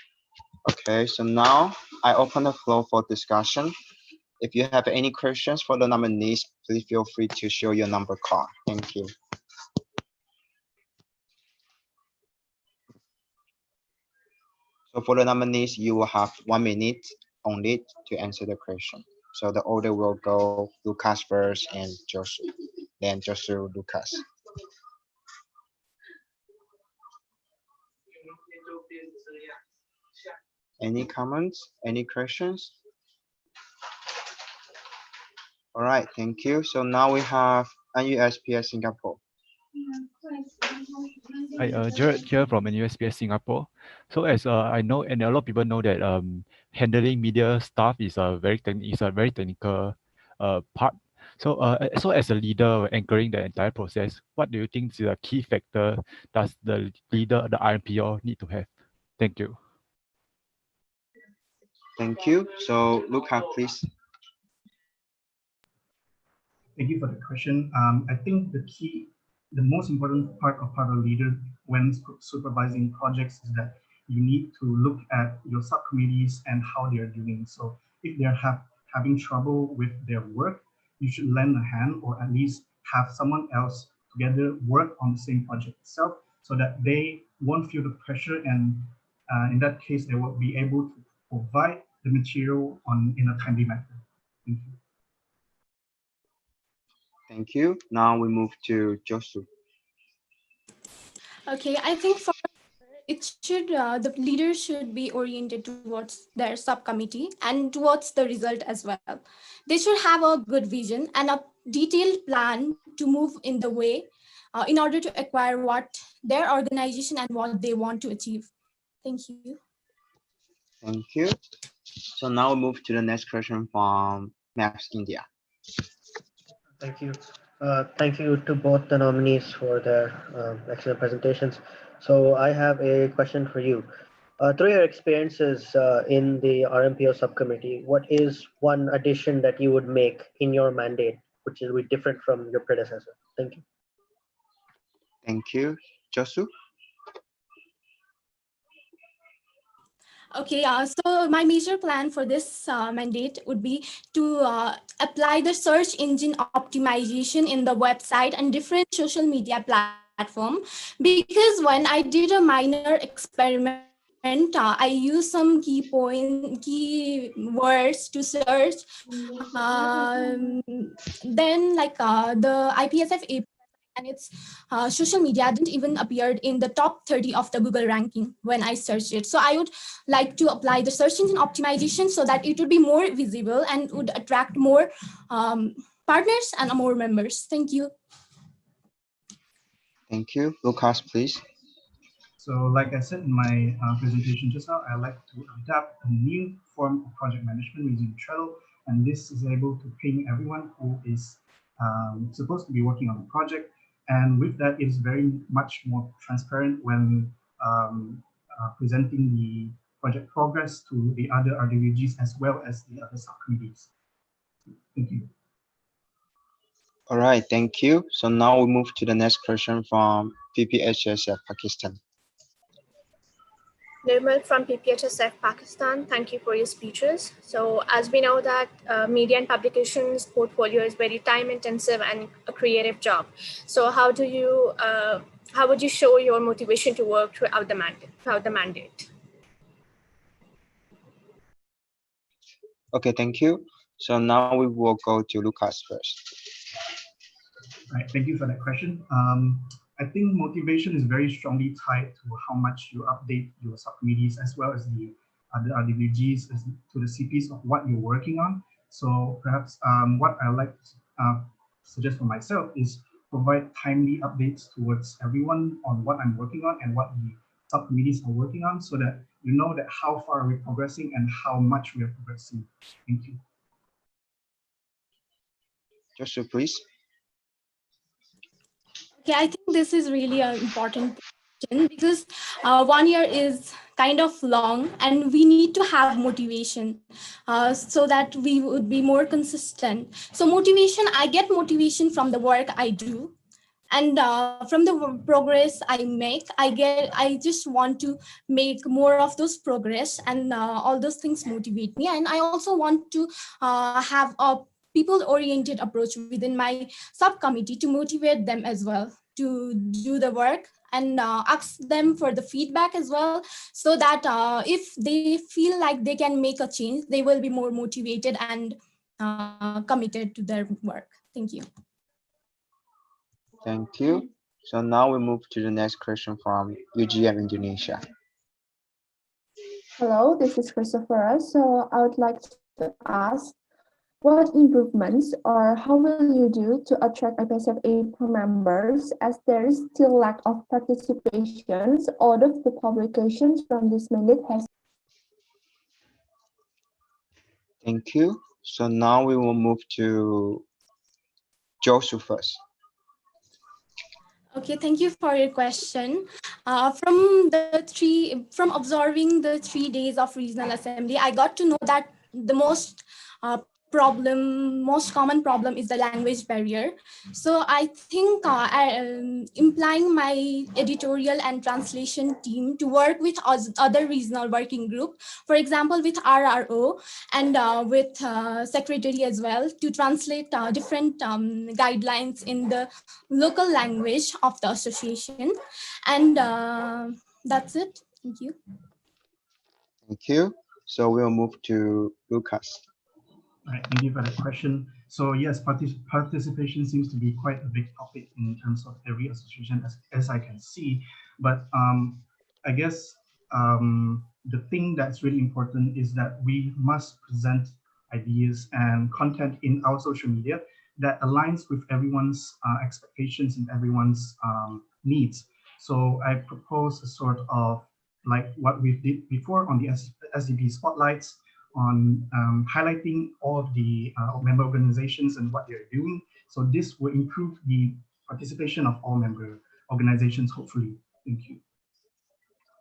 Okay, so now I open the floor for discussion. If you have any questions for the nominees, please feel free to show your number card. Thank you. So for the nominees, you will have 1 minute only to answer the question. So the order will go Lucas first and Josu, then Josu, Lucas. Any comments? Any questions? All right, thank you. So now we have NUSPS Singapore. Hi, Jared here from NUSPS Singapore. So as I know, and a lot of people know that handling media stuff is a very technical part. So as a leader anchoring the entire process, what do you think is a key factor does the leader, the RMPO, need to have? Thank you. Thank you. So Luca, please. Thank you for the question. I think the most important part of a leader when supervising projects is that you need to look at your subcommittees and how they are doing. So if they're having trouble with their work, you should lend a hand or at least have someone else together work on the same project itself so that they won't feel the pressure, and in that case, they will be able to provide the material in a timely manner. Thank you. Thank you. Now we move to Josu. Okay, I think for it should the leaders should be oriented towards their subcommittee and towards the result as well. They should have a good vision and a detailed plan to move in the way in order to acquire what their organization and what they want to achieve. Thank you. Thank you. So now we move to the next question from Maps India. Thank you. Thank you to both the nominees for their excellent presentations. So I have a question for you. Through your experiences in the RMPO subcommittee, what is one addition that you would make in your mandate, which will be different from your predecessor? Thank you. Thank you. Josu? Okay, so my major plan for this mandate would be to apply the search engine optimization in the website and different social media platform, because when I did a minor experiment I use some key words to search. Then like the IPSF APRO and its social media didn't even appear in the top 30 of the Google ranking when I searched it. So I would like to apply the search engine optimization so that it would be more visible and would attract more partners and more members. Thank you. Thank you. Lucas, please. So like I said in my presentation just now, I like to adapt a new form of project management using Trello, and this is able to ping everyone who is supposed to be working on the project. And with that, it's very much more transparent when presenting the project progress to the other RWGs as well as the other subcommittees. Thank you. All right, thank you. So now we move to the next question from IPSF Pakistan. Nirmal from IPSF Pakistan, thank you for your speeches. So as we know that media and publications portfolio is very time intensive and a creative job. So how would you show your motivation to work throughout the mandate? Okay, thank you. So now we will go to Lucas first. Right, thank you for that question. I think motivation is very strongly tied to how much you update your subcommittees as well as the other RWGs to the CPs of what you're working on. So perhaps what I like to suggest for myself is provide timely updates towards everyone on what I'm working on and what the subcommittees are working on, so that you know that how far we're progressing and how much we are progressing. Thank you. Joshua, please. Okay, I think this is really an important question because 1 year is kind of long and we need to have motivation so that we would be more consistent. So motivation, I get motivation from the work I do. And from the progress I make, I just want to make more of those progress, and all those things motivate me. And I also want to have a people-oriented approach within my subcommittee to motivate them as well to do the work, and ask them for the feedback as well, so that if they feel like they can make a change, they will be more motivated and committed to their work. Thank you. Thank you. So now we move to the next question from UGM Indonesia. Hello, this is Christopher. So I would like to ask, what improvements or how will you do to attract IPSF APRO members, as there is still lack of participations? All of the publications from this mandate has. Thank you. So now we will move to Joseph first. Okay, thank you for your question. From observing the 3 days of regional assembly, I got to know that the most common problem is the language barrier. So I think implying my editorial and translation team to work with other regional working group, for example, with RRO and with secretary as well, to translate different guidelines in the local language of the association. And that's it. Thank you. Thank you. So we'll move to Lucas. Right, thank you for the question. So yes, participation seems to be quite a big topic in terms of every association, as I can see. But I guess the thing that's really important is that we must present ideas and content in our social media that aligns with everyone's expectations and everyone's needs. So I propose a sort of like what we did before on the SDP spotlights, on highlighting all of the member organizations and what they're doing. So this will improve the participation of all member organizations, hopefully. Thank you.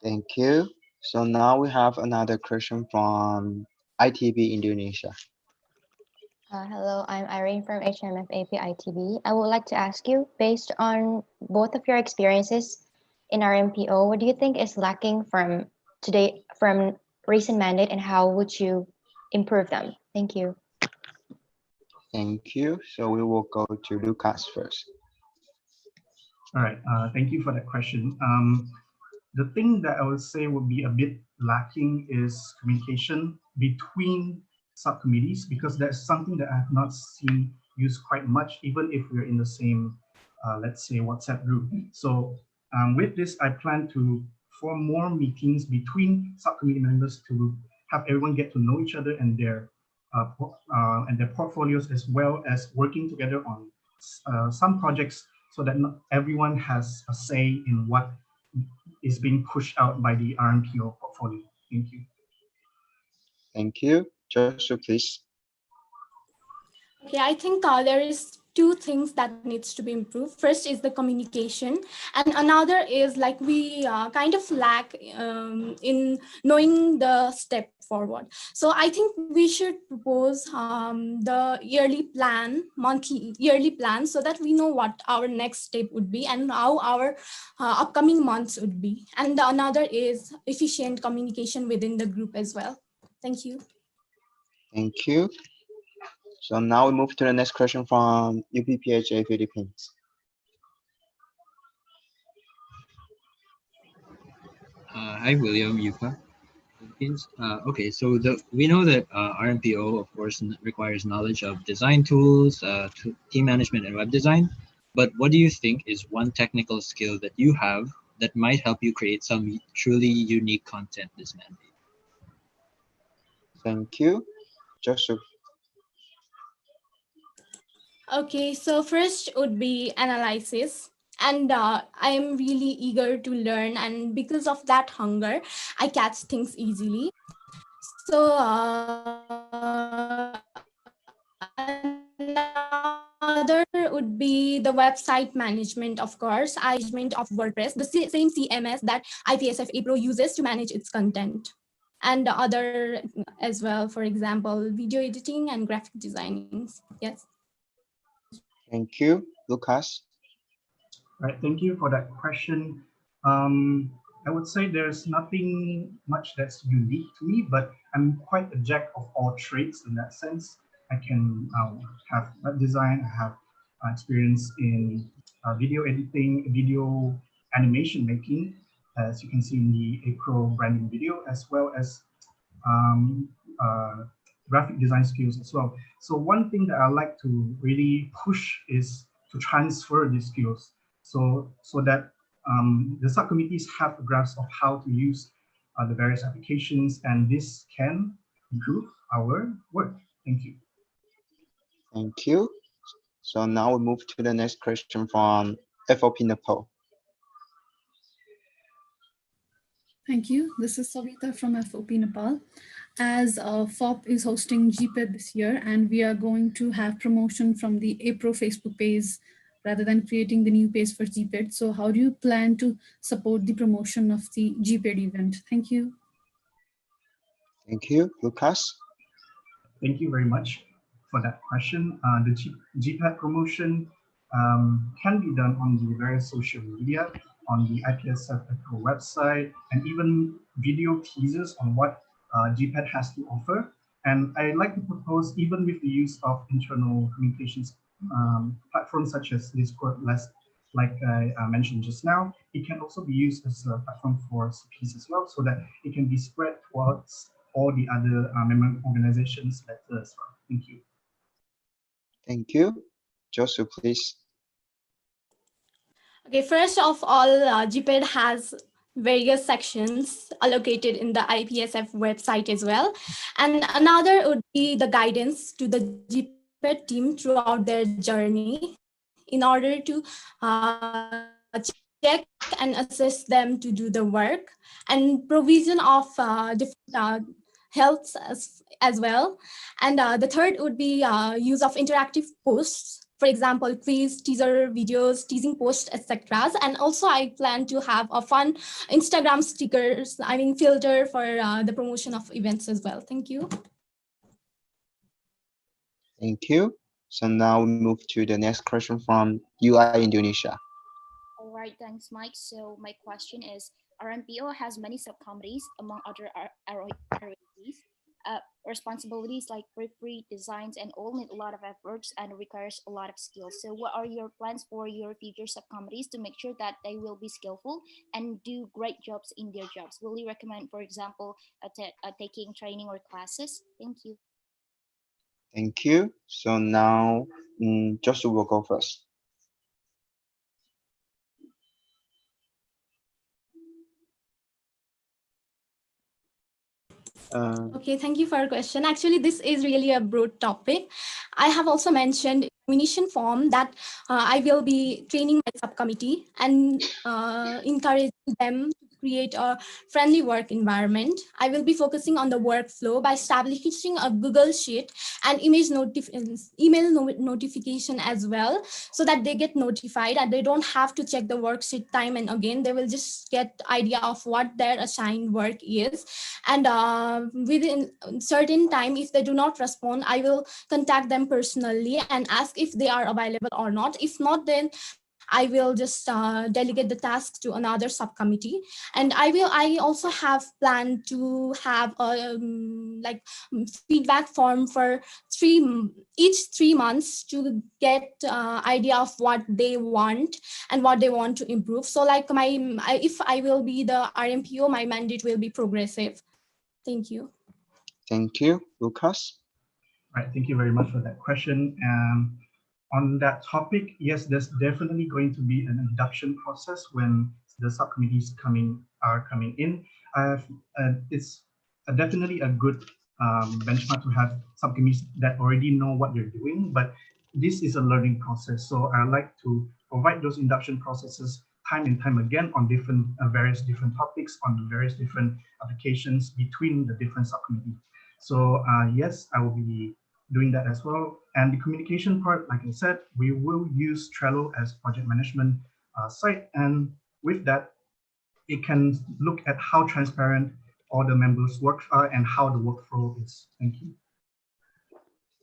Thank you. So now we have another question from ITB Indonesia. Hello, I'm Irene from IPSF ITB. I would like to ask you, based on both of your experiences in our MPO, what do you think is lacking from recent mandate, and how would you improve them? Thank you. Thank you. So we will go to Lucas first. All right, thank you for that question. The thing that I would say would be a bit lacking is communication between subcommittees, because that's something that I have not seen used quite much, even if we're in the same, let's say, WhatsApp group. So with this, I plan to form more meetings between subcommittee members to have everyone get to know each other and their portfolios, as well as working together on some projects, so that not everyone has a say in what is being pushed out by the RMPO portfolio. Thank you. Thank you. Joshua, please. Okay, I think there is two things that needs to be improved. First is the communication, and another is like we kind of lack in knowing the step forward. So I think we should propose the yearly plan, so that we know what our next step would be and how our upcoming months would be. And the another is efficient communication within the group as well. Thank you. Thank you. So now we move to the next question from UPPHA Philippines. Hi, William, Yuka, Philippines. Okay, so we know that RMPO, of course, requires knowledge of design tools, team management, and web design. But what do you think is one technical skill that you have that might help you create some truly unique content this mandate? Thank you. Joshua. Okay, so first would be analysis. And I am really eager to learn, and because of that hunger, I catch things easily. So another would be the website management, of course, management of WordPress, the same CMS that IPSF APRO uses to manage its content. And the other as well, for example, video editing and graphic designing. Yes. Thank you. Lucas. Right, thank you for that question. I would say there's nothing much that's unique to me, but I'm quite a jack of all trades in that sense. I can have web design, I have experience in video editing, video animation making, as you can see in the APRO branding video, as well as graphic design skills as well. So one thing that I like to really push is to transfer these skills, so that the subcommittees have a grasp of how to use the various applications, and this can improve our work. Thank you. Thank you. So now we move to the next question from FOP Nepal. Thank you. This is Savita from FOP Nepal. As FOP is hosting GPED this year, and we are going to have promotion from the APRO Facebook page rather than creating the new page for GPED. So how do you plan to support the promotion of the GPED event? Thank you. Thank you. Lucas. Thank you very much for that question. The GPED promotion can be done on the various social media, on the IPSF APRO website, and even video teasers on what GPED has to offer. And I'd like to propose, even with the use of internal communications platforms such as Discord, like I mentioned just now, it can also be used as a platform for CPs as well, so that it can be spread towards all the other member organizations better as well. Thank you. Thank you. Joshua, please. Okay, first of all, GPED has various sections allocated in the IPSF website as well. And another would be the guidance to the GPED team throughout their journey in order to check and assess them to do the work, and provision of different helps as well. And the third would be use of interactive posts, for example, quiz, teaser videos, teasing posts, etc. And also I plan to have a fun Instagram stickers, filter for the promotion of events as well. Thank you. Thank you. So now we move to the next question from UI Indonesia. All right, thanks, Mike. So my question is, RMPO has many subcommittees, among other ROEs. responsibilities like proofread, designs, and all need a lot of efforts and requires a lot of skills. So what are your plans for your future subcommittees to make sure that they will be skillful and do great jobs in their jobs? Will you recommend, for example, taking training or classes? Thank you. Thank you. So now, Joshua will go first. Okay, thank you for your question. Actually, this is really a broad topic. I have also mentioned in nomination form that I will be training my subcommittee and encouraging them to create a friendly work environment. I will be focusing on the workflow by establishing a Google Sheet and email notification as well, so that they get notified and they don't have to check the worksheet time and again. They will just get idea of what their assigned work is. And within a certain time, if they do not respond, I will contact them personally and ask if they are available or not. If not, then I will just delegate the tasks to another subcommittee. And I also have planned to have a feedback form for each 3 months to get idea of what they want and what they want to improve. So like if I will be the RMPO, my mandate will be progressive. Thank you. Thank you, Lucas. Right, thank you very much for that question. On that topic, yes, there's definitely going to be an induction process when the subcommittees are coming in. It's definitely a good benchmark to have subcommittees that already know what they're doing, but this is a learning process. So I like to provide those induction processes time and time again on various different topics, on the various different applications between the different subcommittees. So yes, I will be doing that as well. And the communication part, like I said, we will use Trello as project management site. And with that, it can look at how transparent all the members' work are and how the workflow is. Thank you.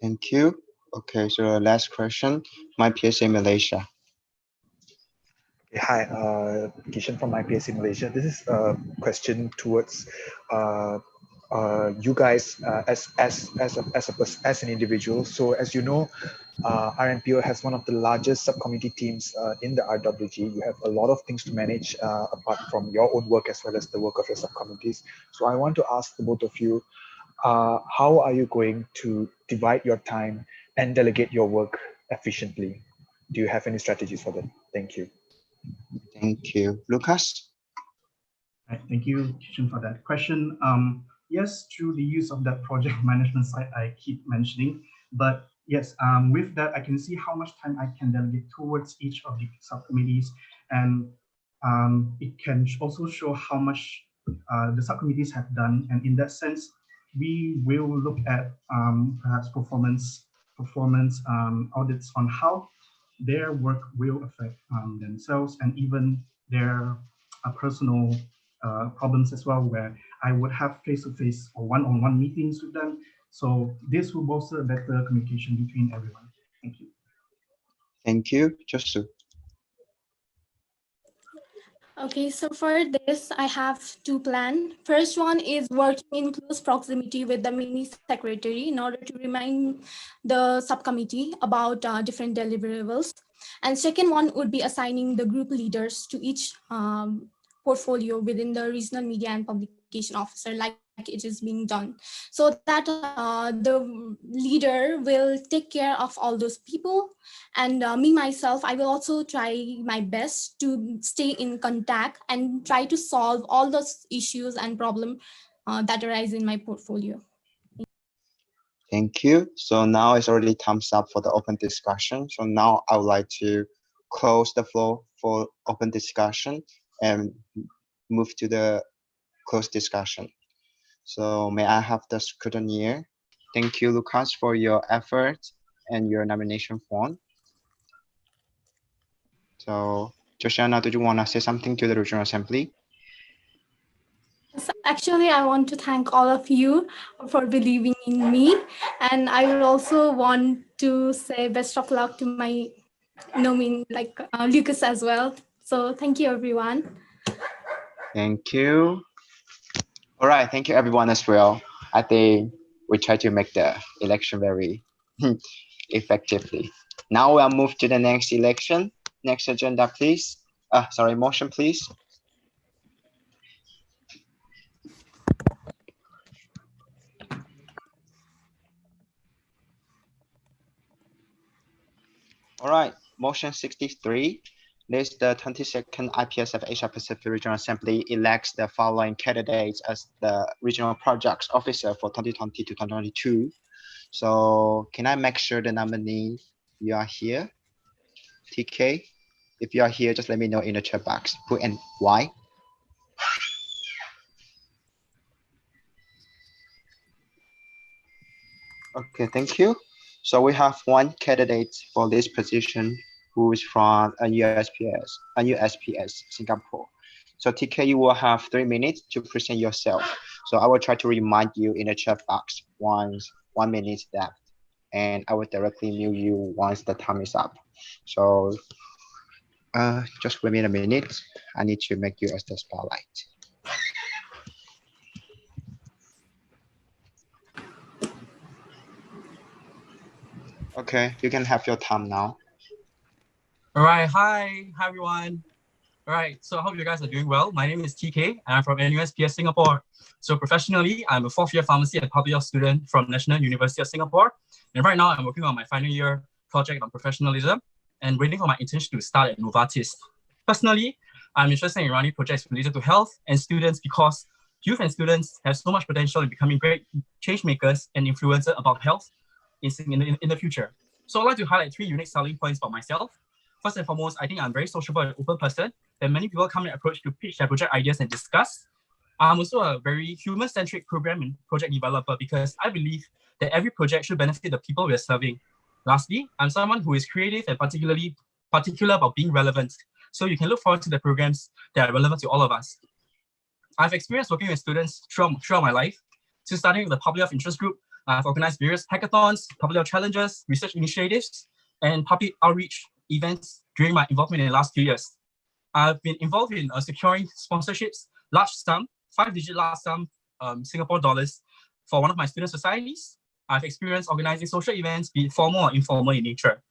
Thank you. Okay, so last question, IPSA Malaysia. Hi, Kishan from IPSF Malaysia. This is a question towards you guys as an individual. So as you know, RMPO has one of the largest subcommittee teams in the RWG. You have a lot of things to manage apart from your own work as well as the work of your subcommittees. So I want to ask the both of you, how are you going to divide your time and delegate your work efficiently? Do you have any strategies for that? Thank you. Thank you. Lucas? Right, thank you, Kishan, for that question. Yes, through the use of that project management site I keep mentioning, but yes, with that, I can see how much time I can delegate towards each of the subcommittees, and it can also show how much the subcommittees have done. And in that sense, we will look at perhaps performance audits on how their work will affect themselves and even their personal problems as well, where I would have face-to-face or one-on-one meetings with them. So this will bolster better communication between everyone. Thank you. Thank you, Josu. Okay, so for this, I have two plans. First one is working in close proximity with the mini secretary in order to remind the subcommittee about different deliverables. And second one would be assigning the group leaders to each portfolio within the regional media and publication officer, like it is being done, so that the leader will take care of all those people. And me myself, I will also try my best to stay in contact and try to solve all those issues and problems that arise in my portfolio. Thank you. So now it's already time's up for the open discussion. So now I would like to close the floor for open discussion and move to the closed discussion. So may I have the scrutineer? Thank you, Lucas, for your effort and your nomination form. So Josiana, do you want to say something to the Regional Assembly? So actually, I want to thank all of you for believing in me. And I would also want to say best of luck to my nominee, Lucas as well. So thank you, everyone. Thank you. All right, thank you everyone as well. I think we try to make the election very effectively. Now we'll move to the next election. Next agenda, please. Sorry, motion, please. All right, motion 63. This the 22nd IPSF Asia Pacific Regional Assembly elects the following candidates as the Regional Projects Officer for 2020 to 2022. So can I make sure the nominee you are here? TK, if you are here, just let me know in the chat box who and why. Okay, thank you. So we have one candidate for this position who is from USPS Singapore. So TK, you will have 3 minutes to present yourself. So I will try to remind you in the chat box once 1 minute left, and I will directly mute you once the time is up. So just give me a minute. I need to make you as the spotlight. Okay, you can have your time now. All right, hi everyone. All right, so I hope you guys are doing well. My name is TK, and I'm from NUSPS Singapore. So professionally, I'm a 4th year pharmacy and public health student from National University of Singapore. And right now I'm working on my final year project on professionalism and waiting for my internship to start at Novartis. Personally, I'm interested in running projects related to health and students because youth and students have so much potential in becoming great change makers and influencers about health in the future. So I'd like to highlight 3 unique selling points for myself. First and foremost, I think I'm very sociable and open person that many people come and approach to pitch their project ideas and discuss. I'm also a very human-centric program and project developer because I believe that every project should benefit the people we're serving. Lastly, I'm someone who is creative and particular about being relevant. So you can look forward to the programs that are relevant to all of us. I've experienced working with students throughout my life. So starting with the public health interest group, I've organized various hackathons, public health challenges, research initiatives, and public outreach events during my involvement in the last 2 years. I've been involved in securing sponsorships, large sum, 5-digit large sum Singapore dollars for one of my student societies. I've experienced organizing social events, be it formal or informal in nature.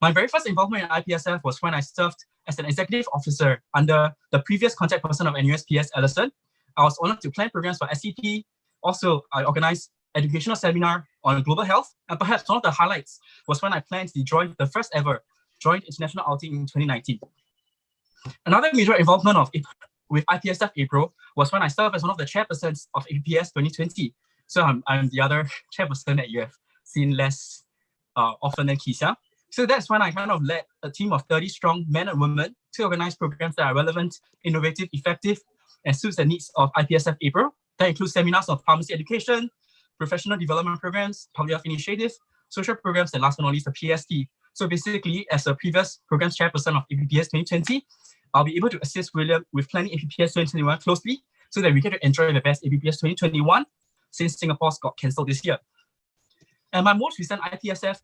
My very first involvement in IPSF was when I served as an executive officer under the previous contact person of NUSPS, Ellison. I was honored to plan programs for SCP. Also, I organized educational seminar on global health. And perhaps one of the highlights was when I planned to join the first ever joint international outing in 2019. Another major involvement with IPSF APRO was when I served as one of the chairpersons of APPS 2020. So I'm the other chairperson that you have seen less often than Kisha. So that's when I kind of led a team of 30 strong men and women to organize programs that are relevant, innovative, effective, and suits the needs of IPSF APRO. That includes seminars on pharmacy education, professional development programs, public health initiatives, social programs, and last but not least, the PST. So basically, as a previous programs chairperson of APPS 2020, I'll be able to assist William with planning APPS 2021 closely so that we get to enjoy the best APPS 2021 since Singapore's got cancelled this year. And my most recent IPSF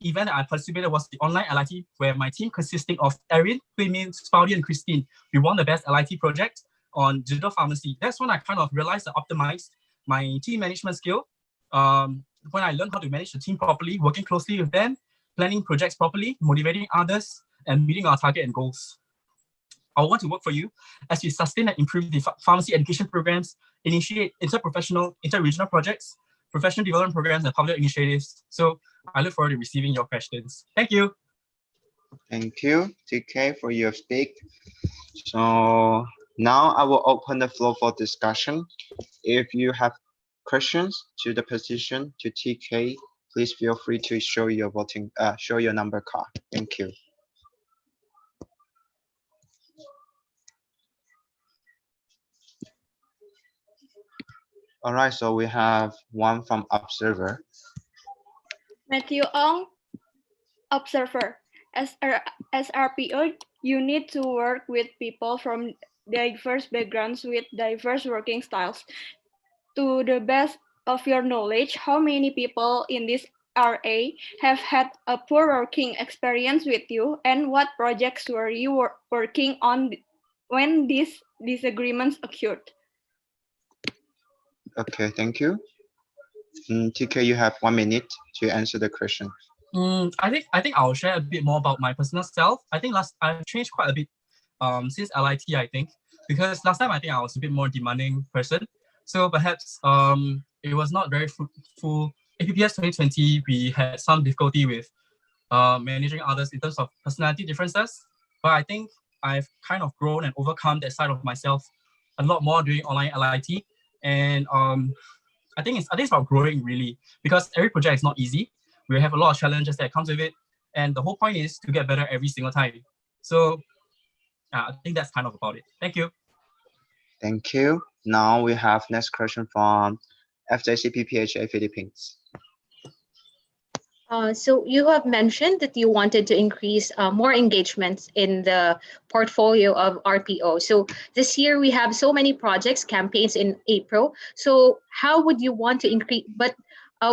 event that I participated was the online LIT, where my team consisting of Erin, Huimin, Spouty, and Christine, we won the best LIT project on digital pharmacy. That's when I kind of realized and optimized my team management skill. When I learned how to manage the team properly, working closely with them, planning projects properly, motivating others, and meeting our target and goals. I want to work for you as we sustain and improve the pharmacy education programs, initiate interprofessional, interregional projects, professional development programs, and public initiatives. So I look forward to receiving your questions. Thank you. Thank you, TK, for your speak. So now I will open the floor for discussion. If you have questions to the position to TK, please feel free to show your show your number card. Thank you. All right, so we have one from Observer. Matthew Ong, Observer. As RPO, you need to work with people from diverse backgrounds with diverse working styles. To the best of your knowledge, how many people in this RA have had a poor working experience with you, and what projects were you working on when these disagreements occurred? Okay, thank you. TK, you have 1 minute to answer the question. I think I'll share a bit more about my personal self. I think I've changed quite a bit since LIT, I think, because last time I think I was a bit more demanding person. So perhaps it was not very fruitful. APPS 2020, we had some difficulty with managing others in terms of personality differences. But I think I've kind of grown and overcome that side of myself a lot more during online LIT. And I think it's about growing really, because every project is not easy. We have a lot of challenges that comes with it. And the whole point is to get better every single time. So I think that's kind of about it. Thank you. Thank you. Now we have next question from FJCP PHA Philippines. So you have mentioned that you wanted to increase more engagements in the portfolio of RPO. So this year we have so many projects, campaigns in APRO. So how would you want to increase, but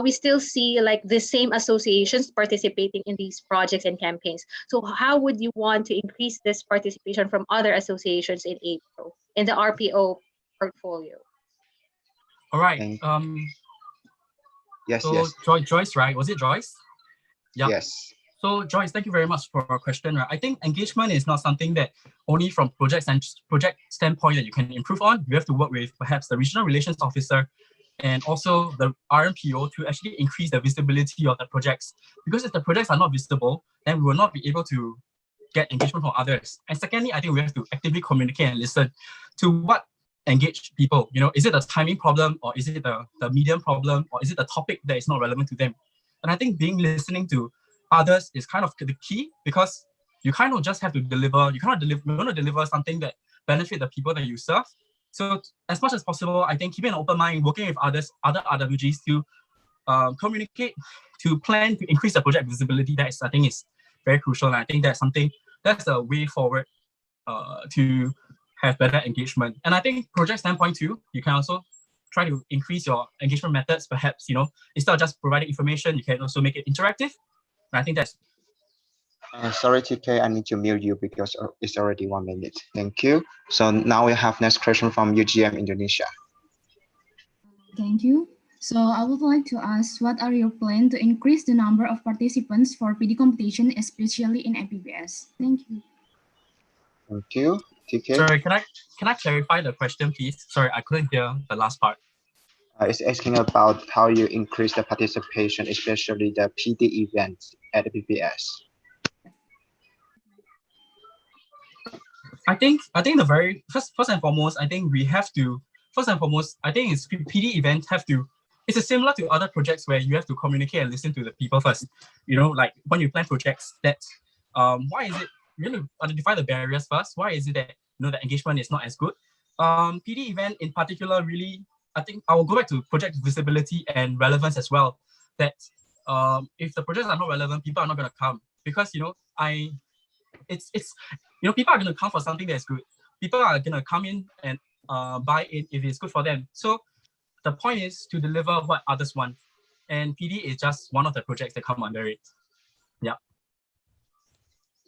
we still see like the same associations participating in these projects and campaigns. So how would you want to increase this participation from other associations in APRO, in the RPO portfolio? All right. Yes, so yes. Joyce, right? Was it Joyce? Yeah. Yes. So Joyce, thank you very much for your question. Right? I think engagement is not something that only from project standpoint that you can improve on. You have to work with perhaps the regional relations officer and also the RMPO to actually increase the visibility of the projects. Because if the projects are not visible, then we will not be able to get engagement from others. And secondly, I think we have to actively communicate and listen to what engage people. You know, is it a timing problem, or is it the medium problem, or is it the topic that is not relevant to them? And I think listening to others is kind of the key, because you kind of just have to deliver. You want to deliver something that benefit the people that you serve. So as much as possible, I think keeping an open mind, working with other RWGs to communicate, to plan, to increase the project visibility. That is, I think, is very crucial. And I think that's the way forward to have better engagement. And I think project standpoint too, you can also try to increase your engagement methods. Perhaps, you know, instead of just providing information, you can also make it interactive. And I think that's. Sorry, TK, I need to mute you because it's already 1 minute. Thank you. So now we have next question from UGM Indonesia. Thank you. So I would like to ask, what are your plans to increase the number of participants for PD competition, especially in IPBS? Thank you. Thank you. TK. Sorry, can I clarify the question, please? Sorry, I couldn't hear the last part. It's asking about how you increase the participation, especially the PD events at the PPS. I think the very first and foremost, I think we have to I think it's PD events have to. It's similar to other projects where you have to communicate and listen to the people first. You know, like when you plan projects, that why is it you have to identify the barriers first? Why is it that the engagement is not as good? PD event in particular, really, I think I will go back to project visibility and relevance as well. That if the projects are not relevant, people are not going to come, because people are going to come for something that is good. People are going to come in and buy it if it's good for them. So the point is to deliver what others want, and PD is just one of the projects that come under it. Yeah.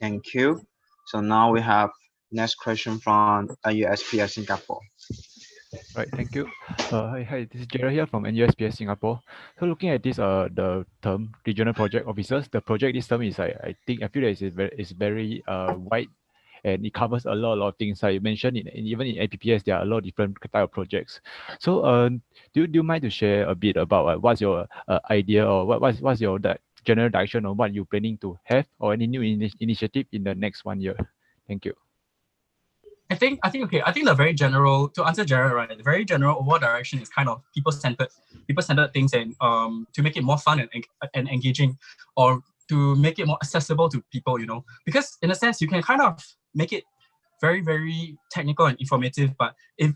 Thank you. So now we have next question from USPS Singapore. Right, thank you. Hi, this is Gerald here from NUSPS Singapore. So looking at this, the term regional project officers, the project this term is I feel that it's very wide, and it covers a lot of things. Like you mentioned, even in APPS, there are a lot of different type of projects. So do you mind to share a bit about what's your idea, or what's your general direction on what you're planning to have, or any new initiative in the next 1 year? Thank you. I think the very general, to answer Jared, right, the very general overall direction is kind of people-centered things, and to make it more fun and engaging, or to make it more accessible to people, because in a sense you can kind of make it very, very technical and informative, but if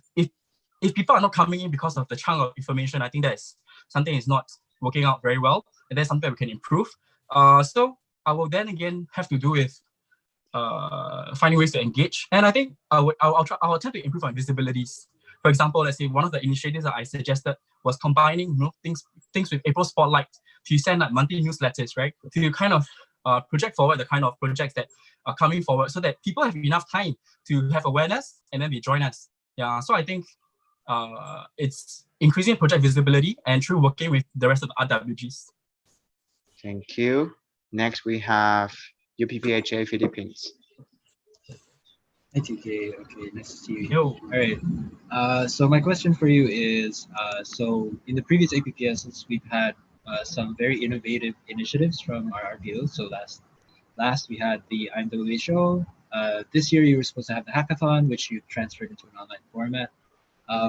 people are not coming in because of the chunk of information, I think that's something is not working out very well, and that's something we can improve. So I will then again have to do with finding ways to engage, and I think I'll attempt to improve on visibilities. For example, let's say one of the initiatives that I suggested was combining things with April Spotlight to send like monthly newsletters, right? To kind of project forward the kind of projects that are coming forward, so that people have enough time to have awareness and then they join us. Yeah, so I think it's increasing project visibility and through working with the rest of the RWGs. Thank you. Next, we have UPPHA Philippines. Hi, TK. Okay, nice to see you. Yo. All right. So my question for you is, so in the previous APPSs, we've had some very innovative initiatives from our RPOs. So last we had the IMWA show. This year you were supposed to have the hackathon, which you transferred into an online format.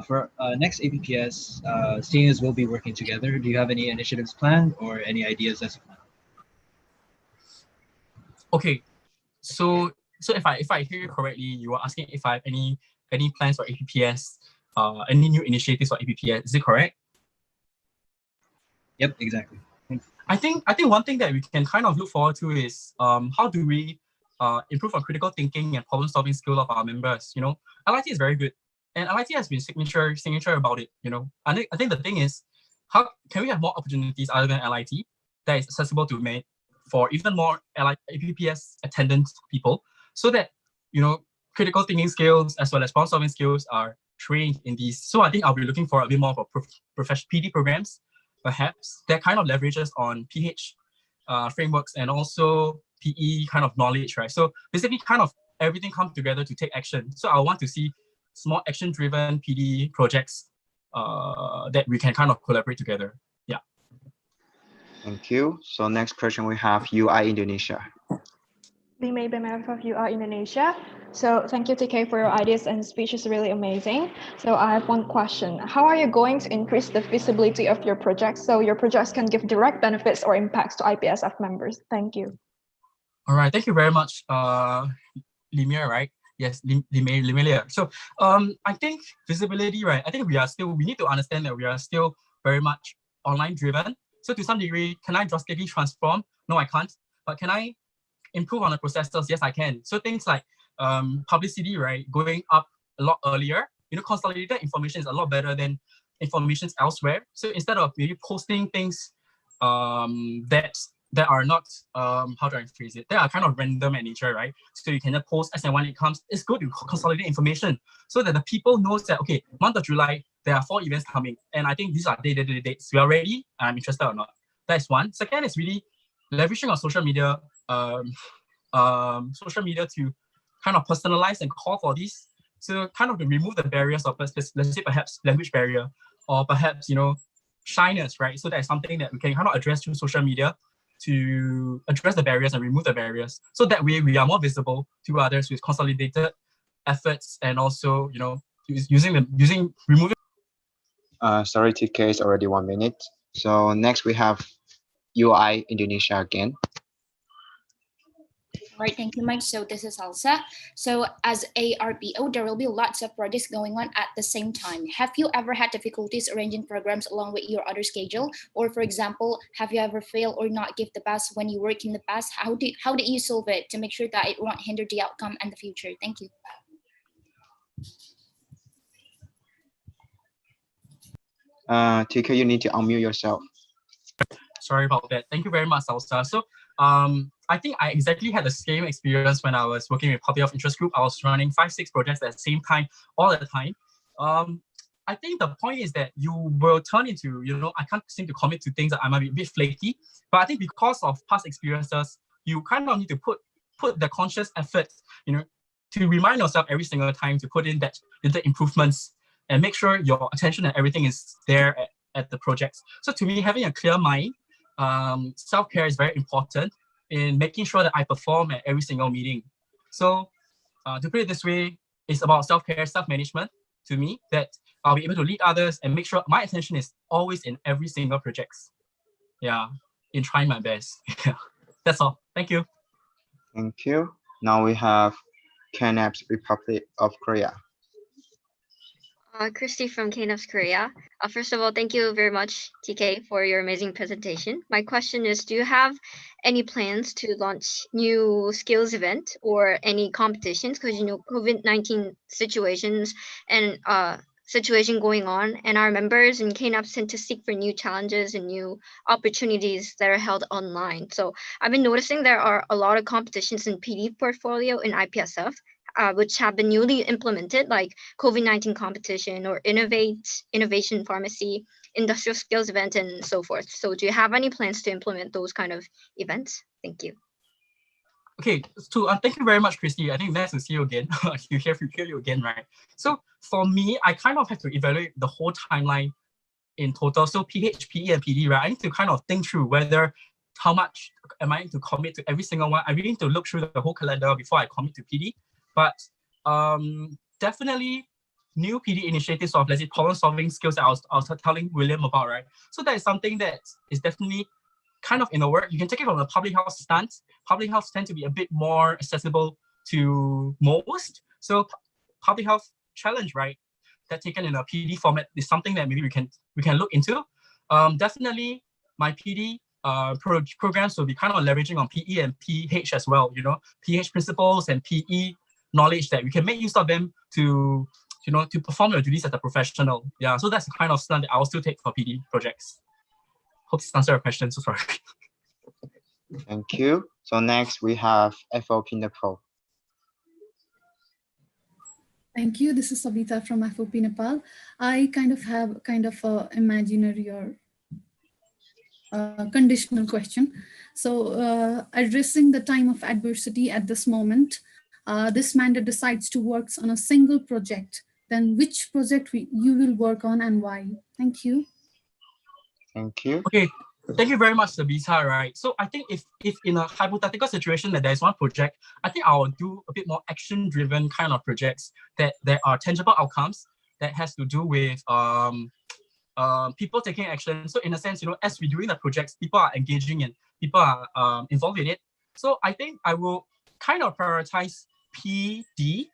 For next APPS, seeing as we'll be working together, do you have any initiatives planned or any ideas as of now? Okay, so if I hear you correctly, you were asking if I have any plans for APPS, any new initiatives for APPS. Is it correct? Yep, exactly. I think one thing that we can kind of look forward to is how do we improve on critical thinking and problem solving skill of our members. You know, LIT is very good, and LIT has been signature about it. You know, I think the thing is, how can we have more opportunities other than LIT that is accessible to me for even more APPS attendant people, so that, you know, critical thinking skills as well as problem solving skills are trained in these. So I think I'll be looking for a bit more of a PD programs, perhaps, that kind of leverages on PH frameworks and also PE kind of knowledge, right? So basically kind of everything comes together to take action. So I want to see small action-driven PD projects that we can kind of collaborate together. Yeah. Thank you. So next question we have UI Indonesia. Limei Bemer of UI Indonesia. So thank you, TK, for your ideas and speech is really amazing. So I have one question. How are you going to increase the visibility of your projects so your projects can give direct benefits or impacts to IPSF members? Thank you. All right, thank you very much, Limia, right? Yes, Limelia. So I think visibility, right? I think we need to understand that we are still very much online driven. So to some degree, can I drastically transform? No, I can't. But can I improve on the processes? Yes, I can. So things like publicity, right? Going up a lot earlier. You know, consolidated information is a lot better than information elsewhere. So instead of maybe posting things that are not, how do I phrase it? They are kind of random in nature, right? So you can just post as and when it comes. It's good to consolidate information so that the people knows that, okay, month of July, there are 4 events coming. And I think these are dates. We are ready, and I'm interested or not. That's one. Second is really leveraging on social media to kind of personalize and call for these. So kind of to remove the barriers of, let's say perhaps language barrier, or perhaps, you know, shyness, right? So that's something that we can kind of address through social media to address the barriers and remove the barriers. So that way we are more visible to others with consolidated efforts, and also, you know, removing. Sorry, TK, it's already 1 minute. So next we have UI Indonesia again. All right, thank you, Mike. So this is Elsa. So as a RPO, there will be lots of projects going on at the same time. Have you ever had difficulties arranging programs along with your other schedule? Or for example, have you ever failed or not give the best when you work in the past? How did you solve it to make sure that it won't hinder the outcome and the future? Thank you. TK, you need to unmute yourself. Sorry about that. Thank you very much, Elsa. So I think I exactly had the same experience when I was working with Public Health Interest Group. I was running 5-6 projects at the same time, all the time. I think the point is that you will turn into, you know, I can't seem to commit to things that I might be a bit flaky. But I think because of past experiences, you kind of need to put the conscious effort, you know, to remind yourself every single time to put in the improvements and make sure your attention and everything is there at the projects. So to me, having a clear mind, self-care is very important in making sure that I perform at every single meeting. So to put it this way, it's about self-care, self-management to me, that I'll be able to lead others and make sure my attention is always in every single project. Yeah, in trying my best. That's all. Thank you. Thank you. Now we have KNAP's Republic of Korea. Christy from KNAP's Korea. First of all, thank you very much, TK, for your amazing presentation. My question is, do you have any plans to launch new skills event or any competitions? Because, you know, COVID-19 situations and situation going on, and our members in KNAPs tend to seek for new challenges and new opportunities that are held online. So I've been noticing there are a lot of competitions in PD portfolio in IPSF. which have been newly implemented, like COVID-19 competition or innovation pharmacy, industrial skills event, and so forth. So do you have any plans to implement those kind of events? Thank you. Okay, so thank you very much, Christy. I think nice to see you again. hear you again, right? So for me, I kind of have to evaluate the whole timeline in total. So PH, PE, and PD, right? I need to kind of think through whether how much am I to commit to every single one. I really need to look through the whole calendar before I commit to PD. But definitely new PD initiatives of, let's say, problem-solving skills that I was telling William about, right? So that is something that is definitely kind of in the work. You can take it from a public health stance. Public health tend to be a bit more accessible to most. So public health challenge, right? That taken in a PD format is something that maybe we can look into. Definitely my PD programs will be kind of leveraging on PE and PH as well, you know, PH principles and PE knowledge that we can make use of them to, you know, to perform your duties as a professional. Yeah, so that's the kind of stuff that I will still take for PD projects. Hope this answers your question. So sorry. Thank you. So next we have FOP Nepal. Thank you. This is Savita from FOP Nepal. I kind of have a imaginary or conditional question. So addressing the time of adversity at this moment, this mandate decides to work on a single project. Then which project you will work on and why? Thank you. Thank you. Okay, thank you very much, Sabita, right? So I think if in a hypothetical situation that there's one project, I think I'll do a bit more action-driven kind of projects that are tangible outcomes that has to do with people taking action. So in a sense, you know, as we're doing the projects, people are engaging and people are involved in it. So I think I will kind of prioritize PD,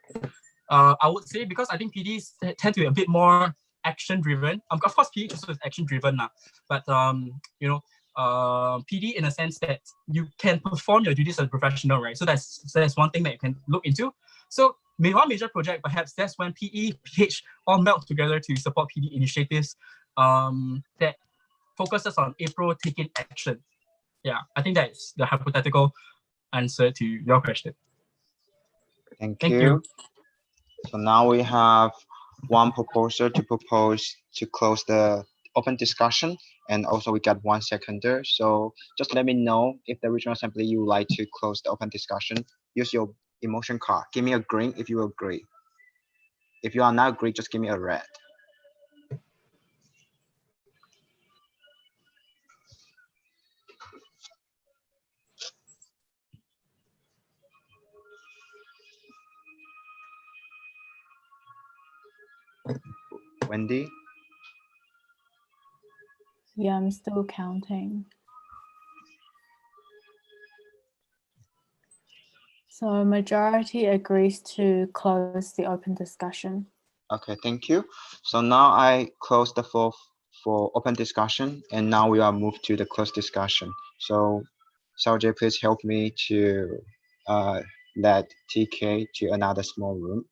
I would say, because I think PDs tend to be a bit more action-driven. Of course, PD also is action-driven now, but you know, PD in a sense that you can perform your duties as a professional, right? So that's one thing that you can look into. So one major project, perhaps that's when PE, PH all melt together to support PD initiatives that focuses on APRO taking action. Yeah, I think that's the hypothetical answer to your question. Thank you. So now we have one proposer to propose to close the open discussion, and also we got one seconder. So just let me know if the regional assembly you would like to close the open discussion. Use your emotion card. Give me a green if you agree. If you are not agree, just give me a red. Wendy? Yeah, I'm still counting. So majority agrees to close the open discussion. Okay, thank you. So now I close the floor for open discussion, and now we are moved to the closed discussion. So Saojay, please help me to let TK to another small room.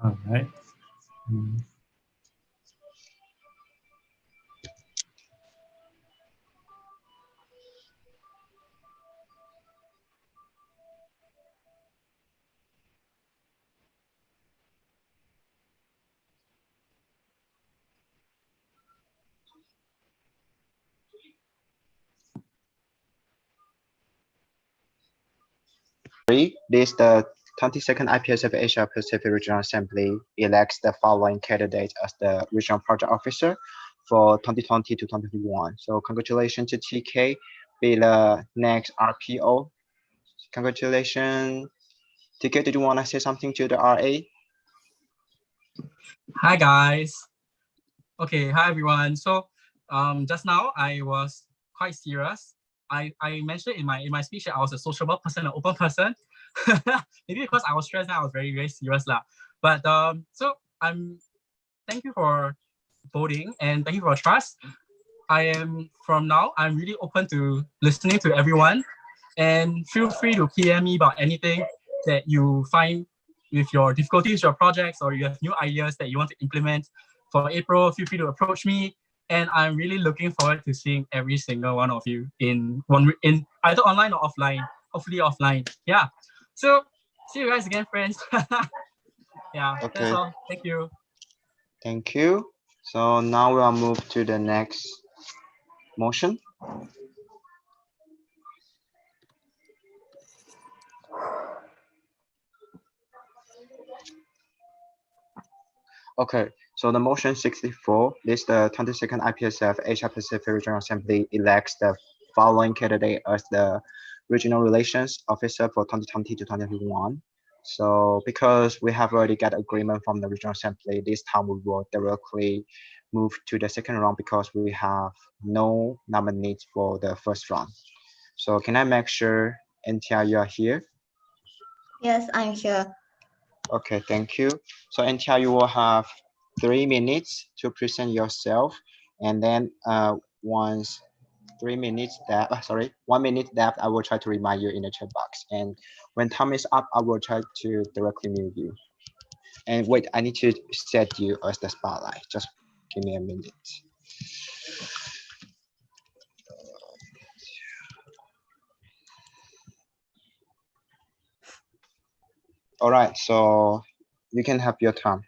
All right. This the 22nd IPSF Asia Pacific Regional Assembly elects the following candidates as the Regional Project Officer for 2020 to 2021. So congratulations to TK, be the next RPO. Congratulations. TK, did you want to say something to the RA? Hi guys. Okay, hi everyone. So just now I was quite serious. I mentioned in my speech that I was a sociable person, an open person. Maybe because I was stressed, I was very, very serious lah. But so thank you for voting and thank you for your trust. From now, I'm really open to listening to everyone, and feel free to PM me about anything that you find with your difficulties, your projects, or you have new ideas that you want to implement for April. Feel free to approach me, and I'm really looking forward to seeing every single one of you in either online or offline. Hopefully offline. Yeah. So See you guys again, friends. Yeah, Okay. that's all. Thank you. Thank you. So now we'll move to the next motion. Okay, so the motion 64 is the 22nd IPSF Asia Pacific Regional Assembly elects the following candidate as the Regional Relations Officer for 2020 to 2021. So because we have already got agreement from the Regional Assembly, this time we will directly move to the second round because we have no nominees for the first round. So can I make sure, NTI, you are here? Yes, I'm here. Okay, thank you. So NTI, you will have 3 minutes to present yourself, and then once 3 minutes that sorry 1 minute that I will try to remind you in the chat box, and when time is up I will try to directly mute you. And wait, I need to set you as the spotlight. Just give me a minute. All right, so you can have your time.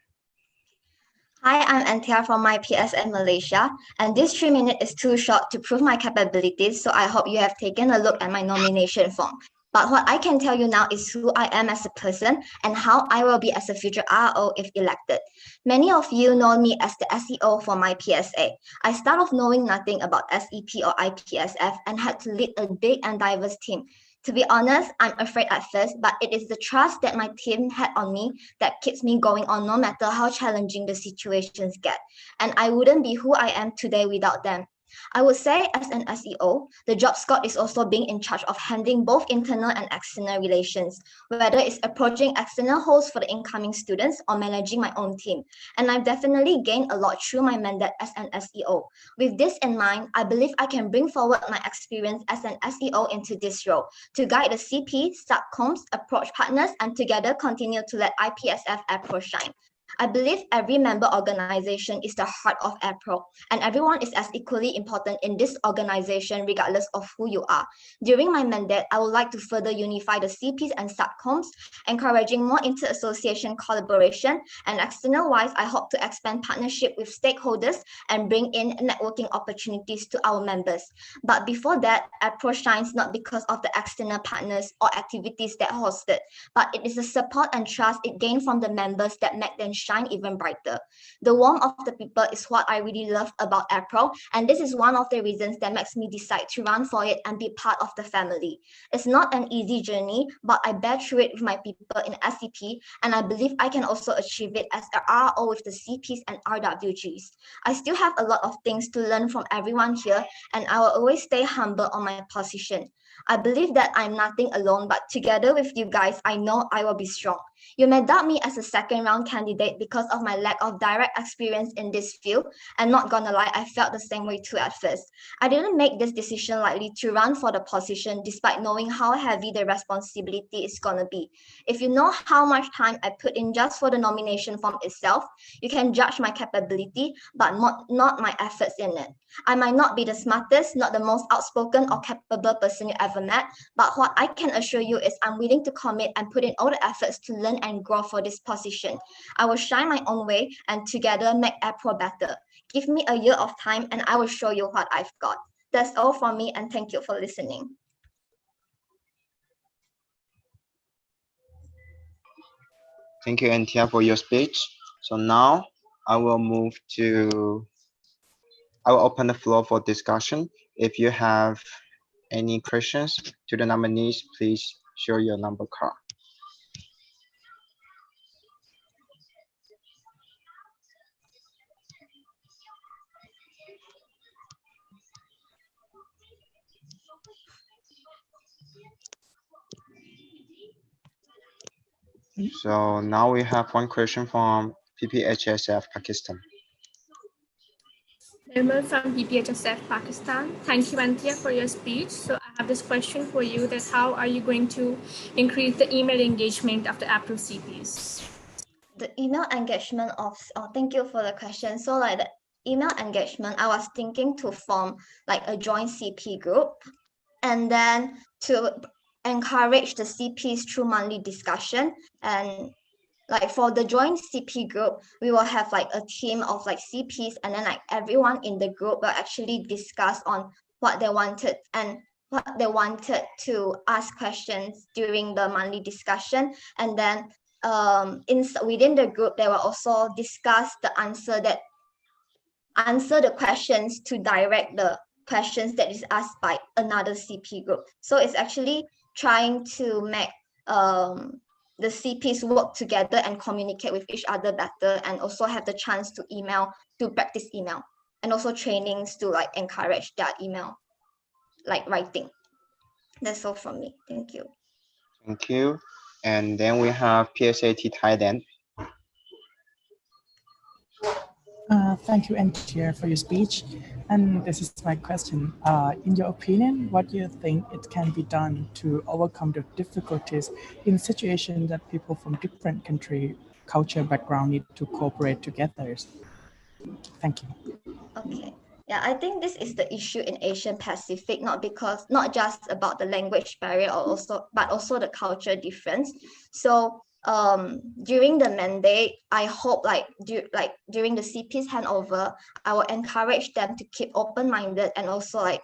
Hi, I'm Antia from IPSF Malaysia, and this 3 minutes is too short to prove my capabilities, so I hope you have taken a look at my nomination form. But what I can tell you now is who I am as a person and how I will be as a future RO if elected. Many of you know me as the SEO for my PSA. I started off knowing nothing about SEP or IPSF and had to lead a big and diverse team. To be honest, I'm afraid at first, but it is the trust that my team had on me that keeps me going on no matter how challenging the situations get. And I wouldn't be who I am today without them. I would say as an SEO, the job scope is also being in charge of handling both internal and external relations, whether it's approaching external hosts for the incoming students or managing my own team. And I've definitely gained a lot through my mandate as an SEO. With this in mind, I believe I can bring forward my experience as an SEO into this role to guide the CP, subcoms, approach partners, and together continue to let IPSF APRO shine. I believe every member organization is the heart of APRO, and everyone is as equally important in this organization regardless of who you are. During my mandate, I would like to further unify the CPs and subcoms, encouraging more inter-association collaboration, and external-wise, I hope to expand partnership with stakeholders and bring in networking opportunities to our members. But before that, APRO shines not because of the external partners or activities that host it, but it is the support and trust it gained from the members that make them shine even brighter. The warmth of the people is what I really love about APRO, and this is one of the reasons that makes me decide to run for it and be part of the family. It's not an easy journey, but I bear through it with my people in SCP, and I believe I can also achieve it as a RO with the CPs and RWGs. I still have a lot of things to learn from everyone here, and I will always stay humble on my position. I believe that I'm nothing alone, but together with you guys, I know I will be strong. You may doubt me as a second round candidate because of my lack of direct experience in this field, and not gonna lie, I felt the same way too at first. I didn't make this decision lightly to run for the position despite knowing how heavy the responsibility is gonna be. If you know how much time I put in just for the nomination form itself, you can judge my capability, but not my efforts in it. I might not be the smartest, not the most outspoken or capable person you ever met, but what I can assure you is I'm willing to commit and put in all the efforts to learn and grow for this position. I will shine my own way and together make APRO better. Give me a year of time and I will show you what I've got. That's all from me, and thank you for listening. Thank you, Antia, for your speech. So now I will open the floor for discussion. If you have any questions to the nominees, please show your number card. So now we have one question from PPHSF Pakistan. Nirmal from IPSF Pakistan. Thank you, Antia, for your speech. So I have this question for you: that how are you going to increase the email engagement of the APRO CPs? The email engagement thank you for the question. So like the email engagement, I was thinking to form like a joint CP group, and then to encourage the CPs through monthly discussion. And like for the joint CP group, we will have like a team of like CPs, and then like everyone in the group will actually discuss on what they wanted to ask questions during the monthly discussion. And then within the group, they will also discuss the answer the questions to direct the questions that is asked by another CP group. So it's actually trying to make the CPs work together and communicate with each other better, and also have the chance to practice email, and also trainings to like encourage their email like writing. That's all from me. Thank you. Thank you. And then we have PSAT Thailand. Thank you, NTR, for your speech. And this is my question. In your opinion, what do you think it can be done to overcome the difficulties in situations that people from different country, culture, background need to cooperate together? Thank you. Okay. Yeah, I think this is the issue in Asian Pacific, not just about the language barrier but also the culture difference. So during the mandate, I hope during the CP's handover, I will encourage them to keep open-minded and also like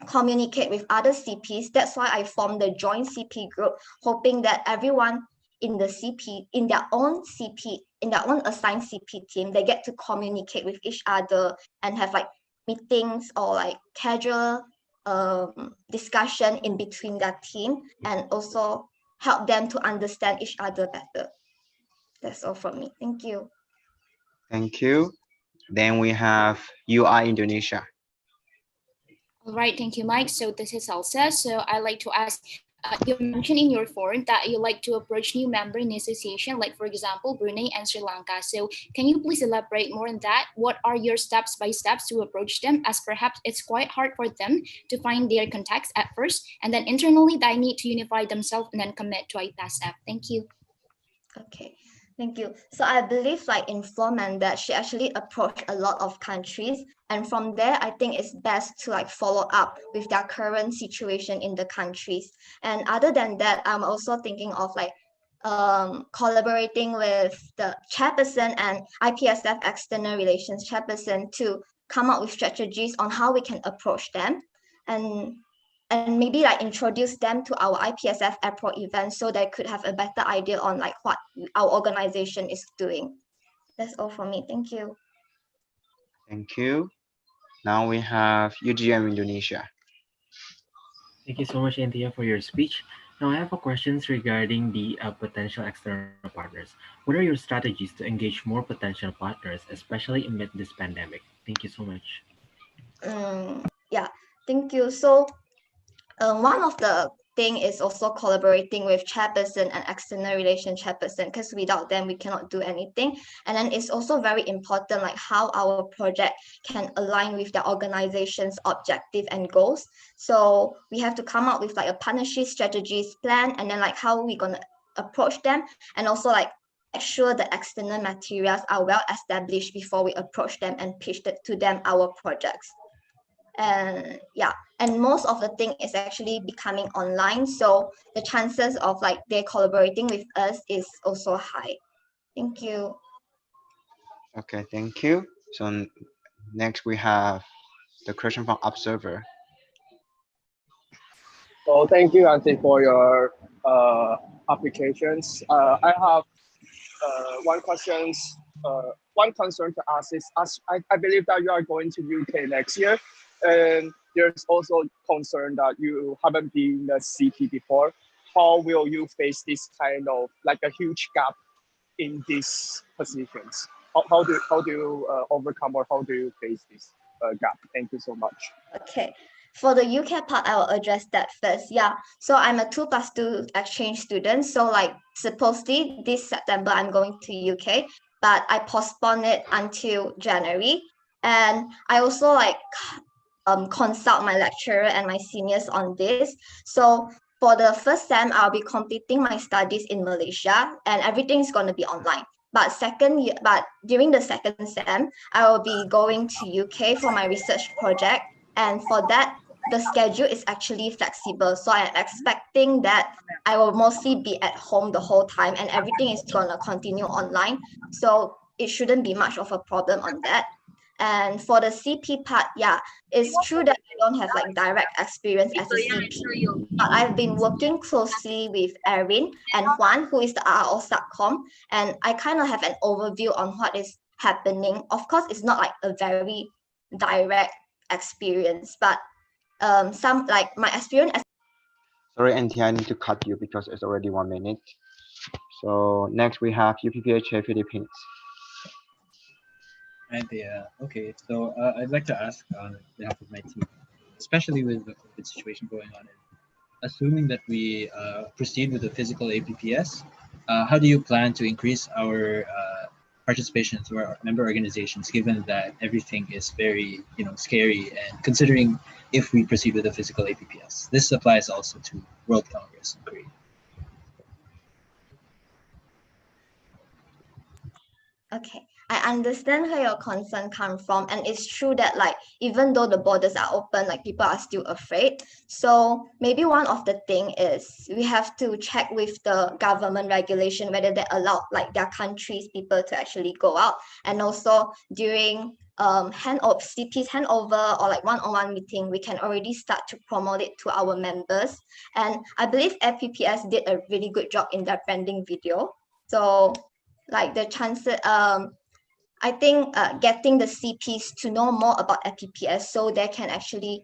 communicate with other CPs. That's why I formed the joint CP group, hoping that everyone in the CP, in their own assigned CP team, they get to communicate with each other and have like meetings or like casual discussion in between their team, and also help them to understand each other better. That's all from me. Thank you. Thank you. Then we have UI Indonesia. All right, thank you, Mike. So this is Elsa. So I'd like to ask, you mentioned in your form that you like to approach new member in association, like for example, Brunei and Sri Lanka. So can you please elaborate more on that? What are your steps by steps to approach them, as perhaps it's quite hard for them to find their contacts at first, and then internally they need to unify themselves and then commit to IPSF. Thank you. Okay. Thank you. So I believe like in Floman that she actually approached a lot of countries, and from there I think it's best to like follow up with their current situation in the countries. And other than that, I'm also thinking of like collaborating with the chairperson and IPSF External Relations chairperson to come up with strategies on how we can approach them, and maybe like introduce them to our IPSF APRO event so they could have a better idea on like what our organization is doing. That's all for me. Thank you. Thank you. Now we have UGM Indonesia. Thank you so much, Anthea, for your speech. Now I have a questions regarding the potential external partners. What are your strategies to engage more potential partners, especially amid this pandemic? Thank you so much. Yeah, thank you. So one of the thing is also collaborating with chairperson and external relation chairperson, because without them we cannot do anything. And then it's also very important like how our project can align with the organization's objective and goals. So we have to come up with like a partnership strategies plan, and then like how we're gonna approach them, and also like make sure the external materials are well established before we approach them and pitch to them our projects. And yeah, and most of the thing is actually becoming online, so the chances of like they collaborating with us is also high. Thank you. Okay, thank you. So next we have the question from Observer. So thank you, Auntie, for your applications. I have one concern to ask is, as I believe that you are going to UK next year, and there's also concern that you haven't been a CP before. How will you face this kind of like a huge gap in these positions? How do you overcome, or how do you face this gap? Thank you so much. Okay. For the UK part, I will address that first. Yeah, so I'm a 2+2 exchange student. So like supposedly this September I'm going to UK, but I postponed it until January. And I also like consult my lecturer and my seniors on this. So for the first sem, I'll be completing my studies in Malaysia, and everything's going to be online. But during the second sem, I will be going to UK for my research project. And for that, the schedule is actually flexible. So I'm expecting that I will mostly be at home the whole time and everything is gonna continue online. So it shouldn't be much of a problem on that. And for the CP part, yeah, it's true that I don't have like direct experience as a CP, but I've been working closely with Erin and Juan, who is the RRO subcom, and I kind of have an overview on what is happening. Of course, it's not like a very direct experience, but some like my experience as Sorry, Auntie, I need to cut you because it's already 1 minute. So next we have UPPHA Philippines. And okay, so I'd like to ask on behalf of my team, especially with the COVID situation going on, assuming that we proceed with the physical APPS, how do you plan to increase our participation to our member organizations, given that everything is very, scary, and considering if we proceed with the physical APPS? This applies also to World Congress in Korea. Okay, I understand where your concern comes from, and it's true that like even though the borders are open, like people are still afraid. So maybe one of the thing is we have to check with the government regulation whether they allow like their countries people to actually go out, and also during CP's handover or like one-on-one meeting, we can already start to promote it to our members. And I believe FPPS did a really good job in their branding video. So like the chances, I think getting the CPs to know more about FPPS so they can actually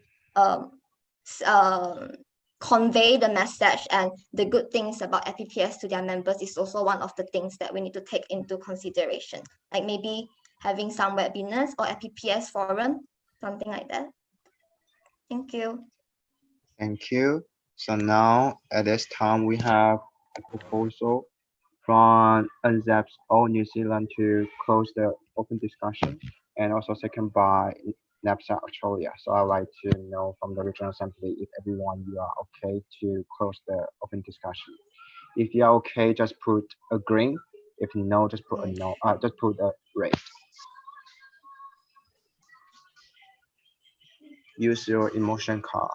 convey the message and the good things about FPPS to their members is also one of the things that we need to take into consideration. Like maybe having some webinars or FPPS forum, something like that. Thank you. Thank you. So now at this time we have a proposal from UNZEP's All New Zealand to close the open discussion, and also second by NAPSA Australia. So I'd like to know from the Regional Assembly if everyone you are okay to close the open discussion. If you are okay, just put a green. If no, just put a no. Just put a red. Use your emotion card.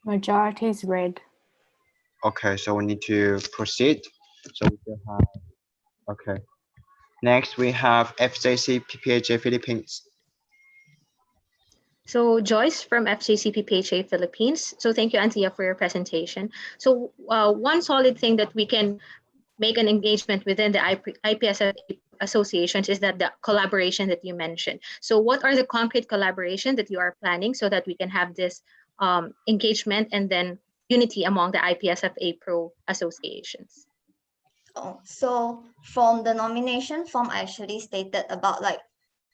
Majority is red. Okay, so we need to proceed. So we still have, okay. Next, we have FJC PPHA Philippines. So Joyce from FJC PPHA Philippines. So thank you, Antia, for your presentation. So one solid thing that we can make an engagement within the IPSF associations is that the collaboration that you mentioned. So what are the concrete collaboration that you are planning so that we can have this engagement and then unity among the IPSF APRO associations? Oh, so from the nomination form, I actually stated about like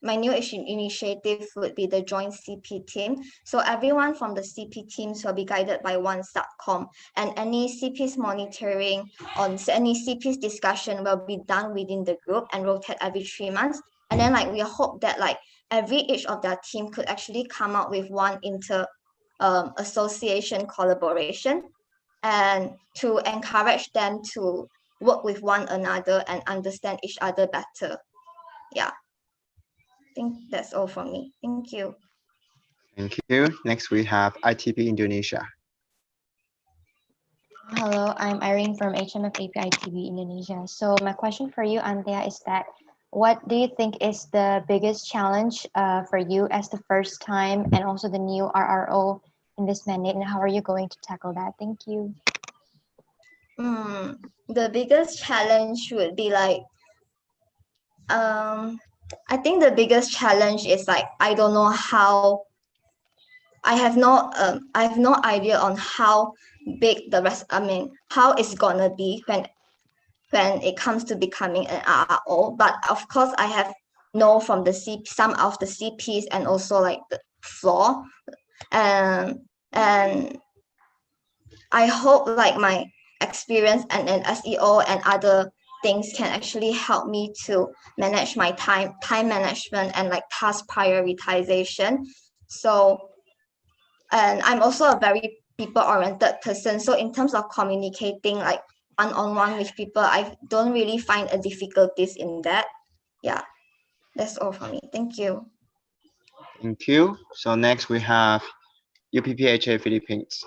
my new initiative would be the joint CP team. So everyone from the CP teams will be guided by one subcom, and any CP's monitoring on any CP's discussion will be done within the group and rotate every 3 months. And then like we hope that like each of their team could actually come out with one association collaboration, and to encourage them to work with one another and understand each other better. Yeah. I think that's all from me. Thank you. Thank you. Next, we have ITB Indonesia. Hello, I'm Irene from HMF API ITB Indonesia. So my question for you, Anthea, is that what do you think is the biggest challenge for you as the first time and also the new RRO in this mandate, and how are you going to tackle that? Thank you. The biggest challenge would be like, I think the biggest challenge is like, I don't know how, I have no idea on how big the rest, how it's gonna be when it comes to becoming an RRO. But of course, I have know from the some of the CPs and also like the floor, and I hope like my experience and SEO and other things can actually help me to manage my time management and like task prioritization. So And I'm also a very people-oriented person. So in terms of communicating like one-on-one with people, I don't really find a difficulties in that. Yeah, that's all for me. Thank you. Thank you. So next we have UPPHA Philippines.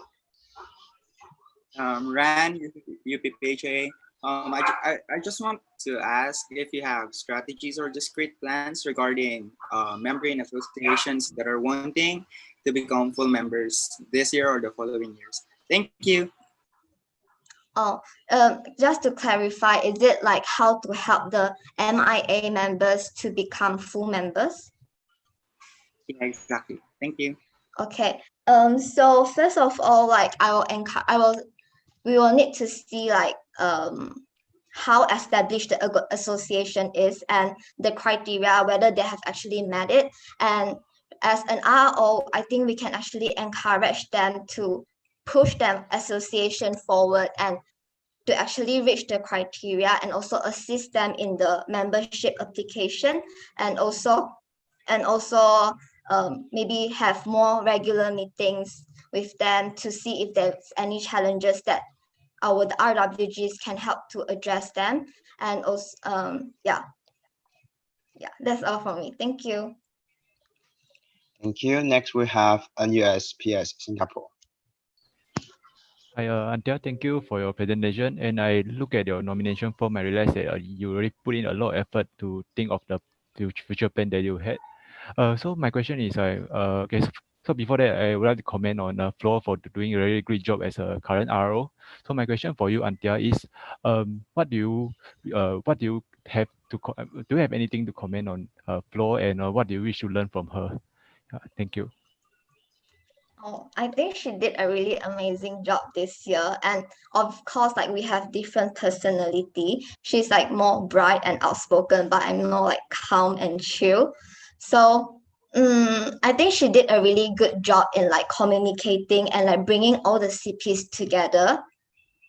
Ran, UPPHA. I just want to ask if you have strategies or discrete plans regarding membrane associations that are wanting to become full members this year or the following years. Thank you. Oh, just to clarify, is it like how to help the MIA members to become full members? Yeah, exactly. Thank you. Okay. So first of all, like we will need to see like how established the association is and the criteria, whether they have actually met it. And as an RO, I think we can actually encourage them to push them association forward and to actually reach the criteria, and also assist them in the membership application, and also maybe have more regular meetings with them to see if there's any challenges that our RWGs can help to address them. And also yeah, that's all for me. Thank you. Thank you. Next we have NUSPS Singapore. Hi, Antia, thank you for your presentation. And I look at your nomination form, I realized that you really put in a lot of effort to think of the future plan that you had. So my question is, okay, so before that, I would like to comment on Flo for doing a really great job as a current RO. So my question for you, Antia, is, what do you have to do you have anything to comment on Flo, and what do you wish to learn from her? Thank you. Oh, I think she did a really amazing job this year. And of course, like we have different personality. She's like more bright and outspoken, but I'm more like calm and chill. So I think she did a really good job in like communicating and like bringing all the CPs together.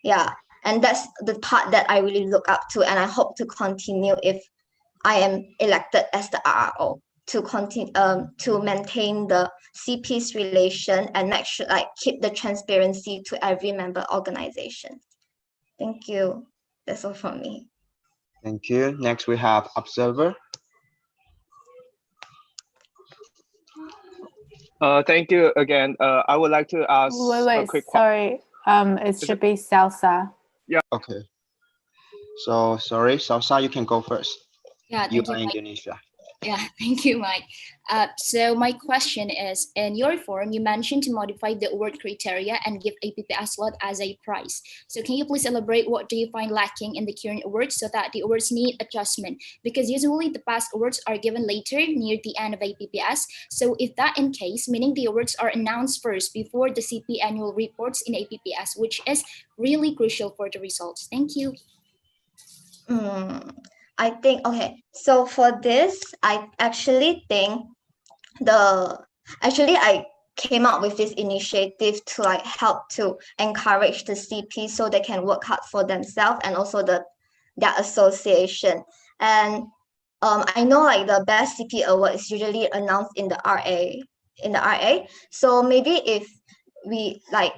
Yeah, and that's the part that I really look up to, and I hope to continue if I am elected as the RRO, to continue to maintain the CP's relation and make sure like keep the transparency to every member organization. Thank you. That's all from me. Thank you. Next we have Observer. Thank you again. I would like to ask a quick question. Sorry, it should be Salsa. Yeah. Okay. So sorry, Salsa, you can go first. Yeah, You thank are you, Mike. Indonesia. Yeah, thank you, Mike. So my question is, in your form, you mentioned to modify the award criteria and give APPS slot as a prize. So can you please elaborate what do you find lacking in the current awards so that the awards need adjustment? Because usually the past awards are given later near the end of APPS. So if that in case, meaning the awards are announced first before the CP annual reports in APPS, which is really crucial for the results. Thank you. I think, okay, so for this, I actually think I came up with this initiative to like help to encourage the CP so they can work hard for themselves and also their association. And I know like the best CP award is usually announced in the RA. So maybe if we like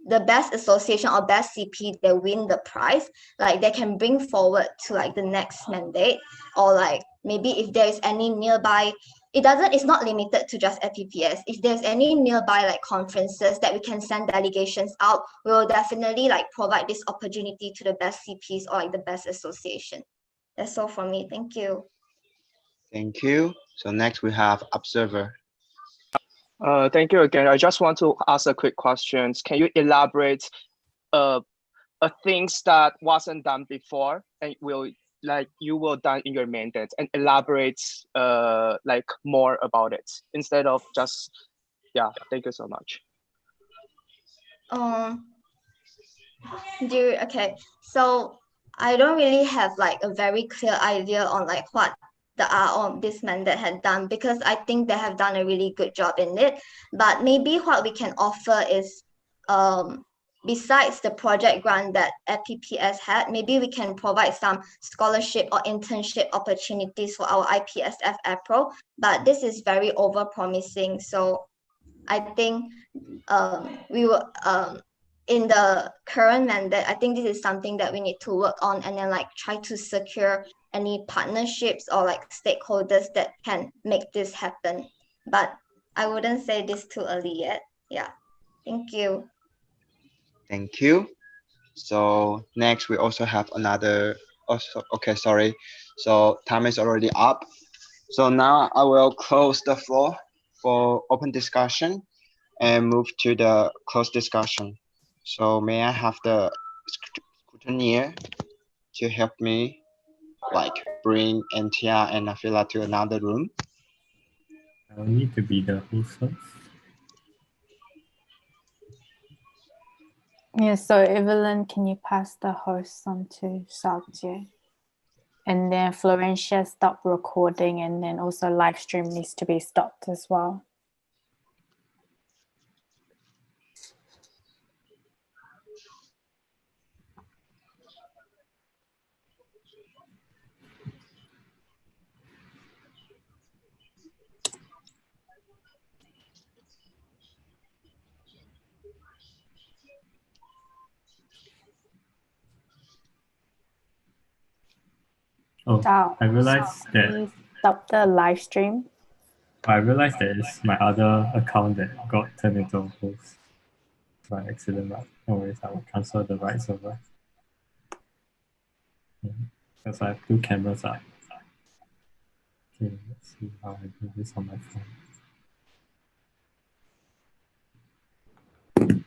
the best association or best CP they win the prize, like they can bring forward to like the next mandate, or like maybe if there's any nearby, it's not limited to just APPS. If there's any nearby like conferences that we can send delegations out, we will definitely like provide this opportunity to the best CPs or like the best association. That's all for me. Thank you. Thank you. So next we have Observer. Thank you again. I just want to ask a quick question. Can you elaborate things that wasn't done before and you will done in your mandate, and elaborate like more about it instead of just thank you so much. Okay, so I don't really have like a very clear idea on like what the on this mandate had done, because I think they have done a really good job in it. But maybe what we can offer is besides the project grant that APPS had, maybe we can provide some scholarship or internship opportunities for our IPSF APRO, but this is very over promising. So I think we will in the current mandate, I think this is something that we need to work on and then like try to secure any partnerships or like stakeholders that can make this happen. But I wouldn't say this too early yet. Yeah. Thank you. Thank you. So next we also have another, also, okay, sorry. So time is already up. So now I will close the floor for open discussion and move to the closed discussion. So may I have the scrutineer to help me like bring Antia and Afila to another room? I'll need to be the host first. Yeah, so Evelyn, can you pass the host on to Sakje? And then Florencia, stop recording, and then also live stream needs to be stopped as well. Oh, I realized that Please stop the live stream. I realized that it's my other account that got turned into a host by accident, but no worries, I will transfer the rights over. Because I have two cameras up. Okay, let's see how I do this on my phone.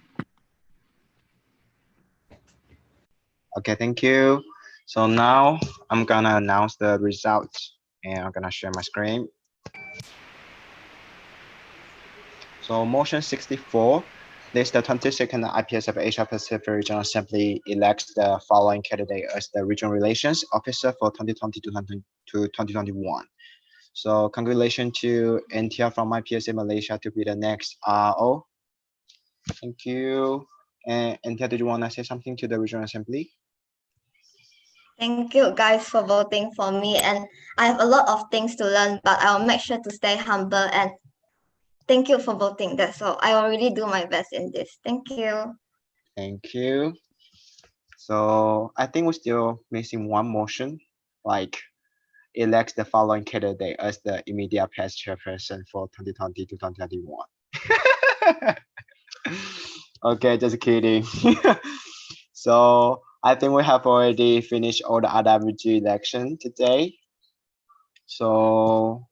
Okay, thank you. So now I'm gonna announce the results and I'm gonna share my screen. So motion 64, this the 22nd IPSF Asia Pacific Regional Assembly elects the following candidate as the Regional Relations Officer for 2020 to 2021. So congratulations to Antia from IPSF Malaysia to be the next RO. Thank you. And Antia, did you want to say something to the Regional Assembly? Thank you guys for voting for me, and I have a lot of things to learn, but I'll make sure to stay humble, and thank you for voting. That's all. I will really do my best in this. Thank you. Thank you. So I think we're still missing one motion, like elect the following candidate as the immediate past chairperson for 2020 to 2021. Okay, just kidding. So I think we have already finished all the RWG election today. So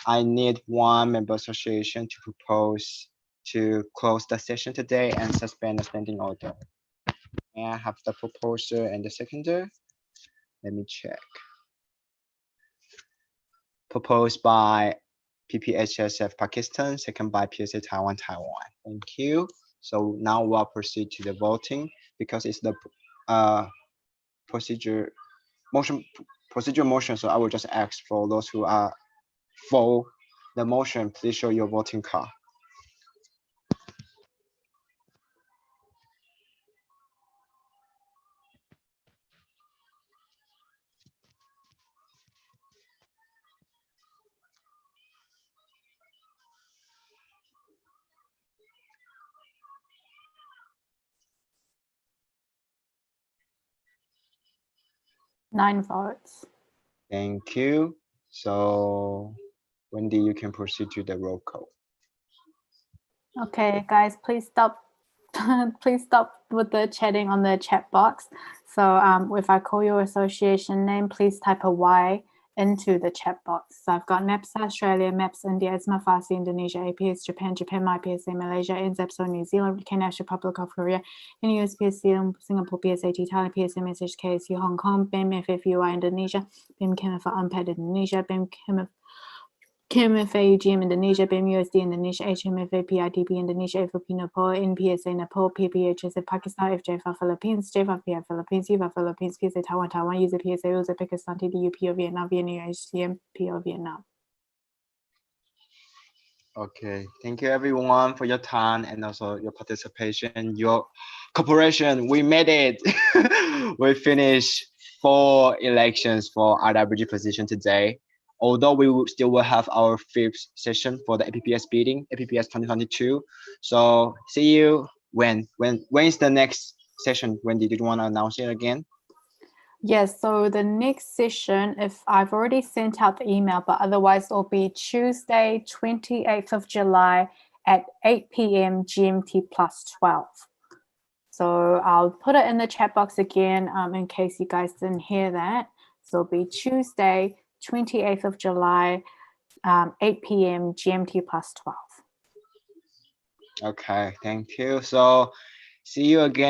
I need one member association to propose to close the session today and suspend the standing order. May I have the proposer and the seconder? Let me check. Proposed by PPHSF Pakistan, second by PSA Taiwan. Thank you. So now we'll proceed to the voting because it's the procedure motion. So I will just ask for those who are for the motion, please show your voting card. Nine votes. Thank you. So Wendy, you can proceed to the roll call. Okay, guys, please stop. Please stop with the chatting on the chat box. So if I call your association name, please type a Y into the chat box. So I've got NEPSA Australia, MEPS India, ISMA FASI Indonesia, APS Japan, IPSA Malaysia, INSEPSO New Zealand, KNAS Republic of Korea, NUSPS Singapore, PSAT Thailand, PSM SHKSU Hong Kong, BIM FFUI Indonesia, BIM KMF UNPAD Indonesia, BIM KMF UGM Indonesia, BIM USD Indonesia, HMF PIDP Indonesia, FOP Nepal, NPSA Nepal, PPHSA Pakistan, FJFA Philippines, JFA Philippines, UFA Philippines, PSA Taiwan, user PSA, user Pakistan, TDU, PO Vietnam, VNU, HCM, PO Vietnam. Okay, thank you everyone for your time and also your participation, your cooperation. We made it. We finished 4 elections for RWG position today. although we will still will have our 5th session for the APPS bidding, APPS 2022. So see you when is the next session? When did you want to announce it again? Yes, so the next session, if I've already sent out the email, but otherwise it'll be Tuesday, 28th of July at 8 p.m. GMT plus 12. So I'll put it in the chat box again in case you guys didn't hear that. So it'll be Tuesday, 28th of July, 8 p.m. GMT plus 12. Okay, thank you. So see you again.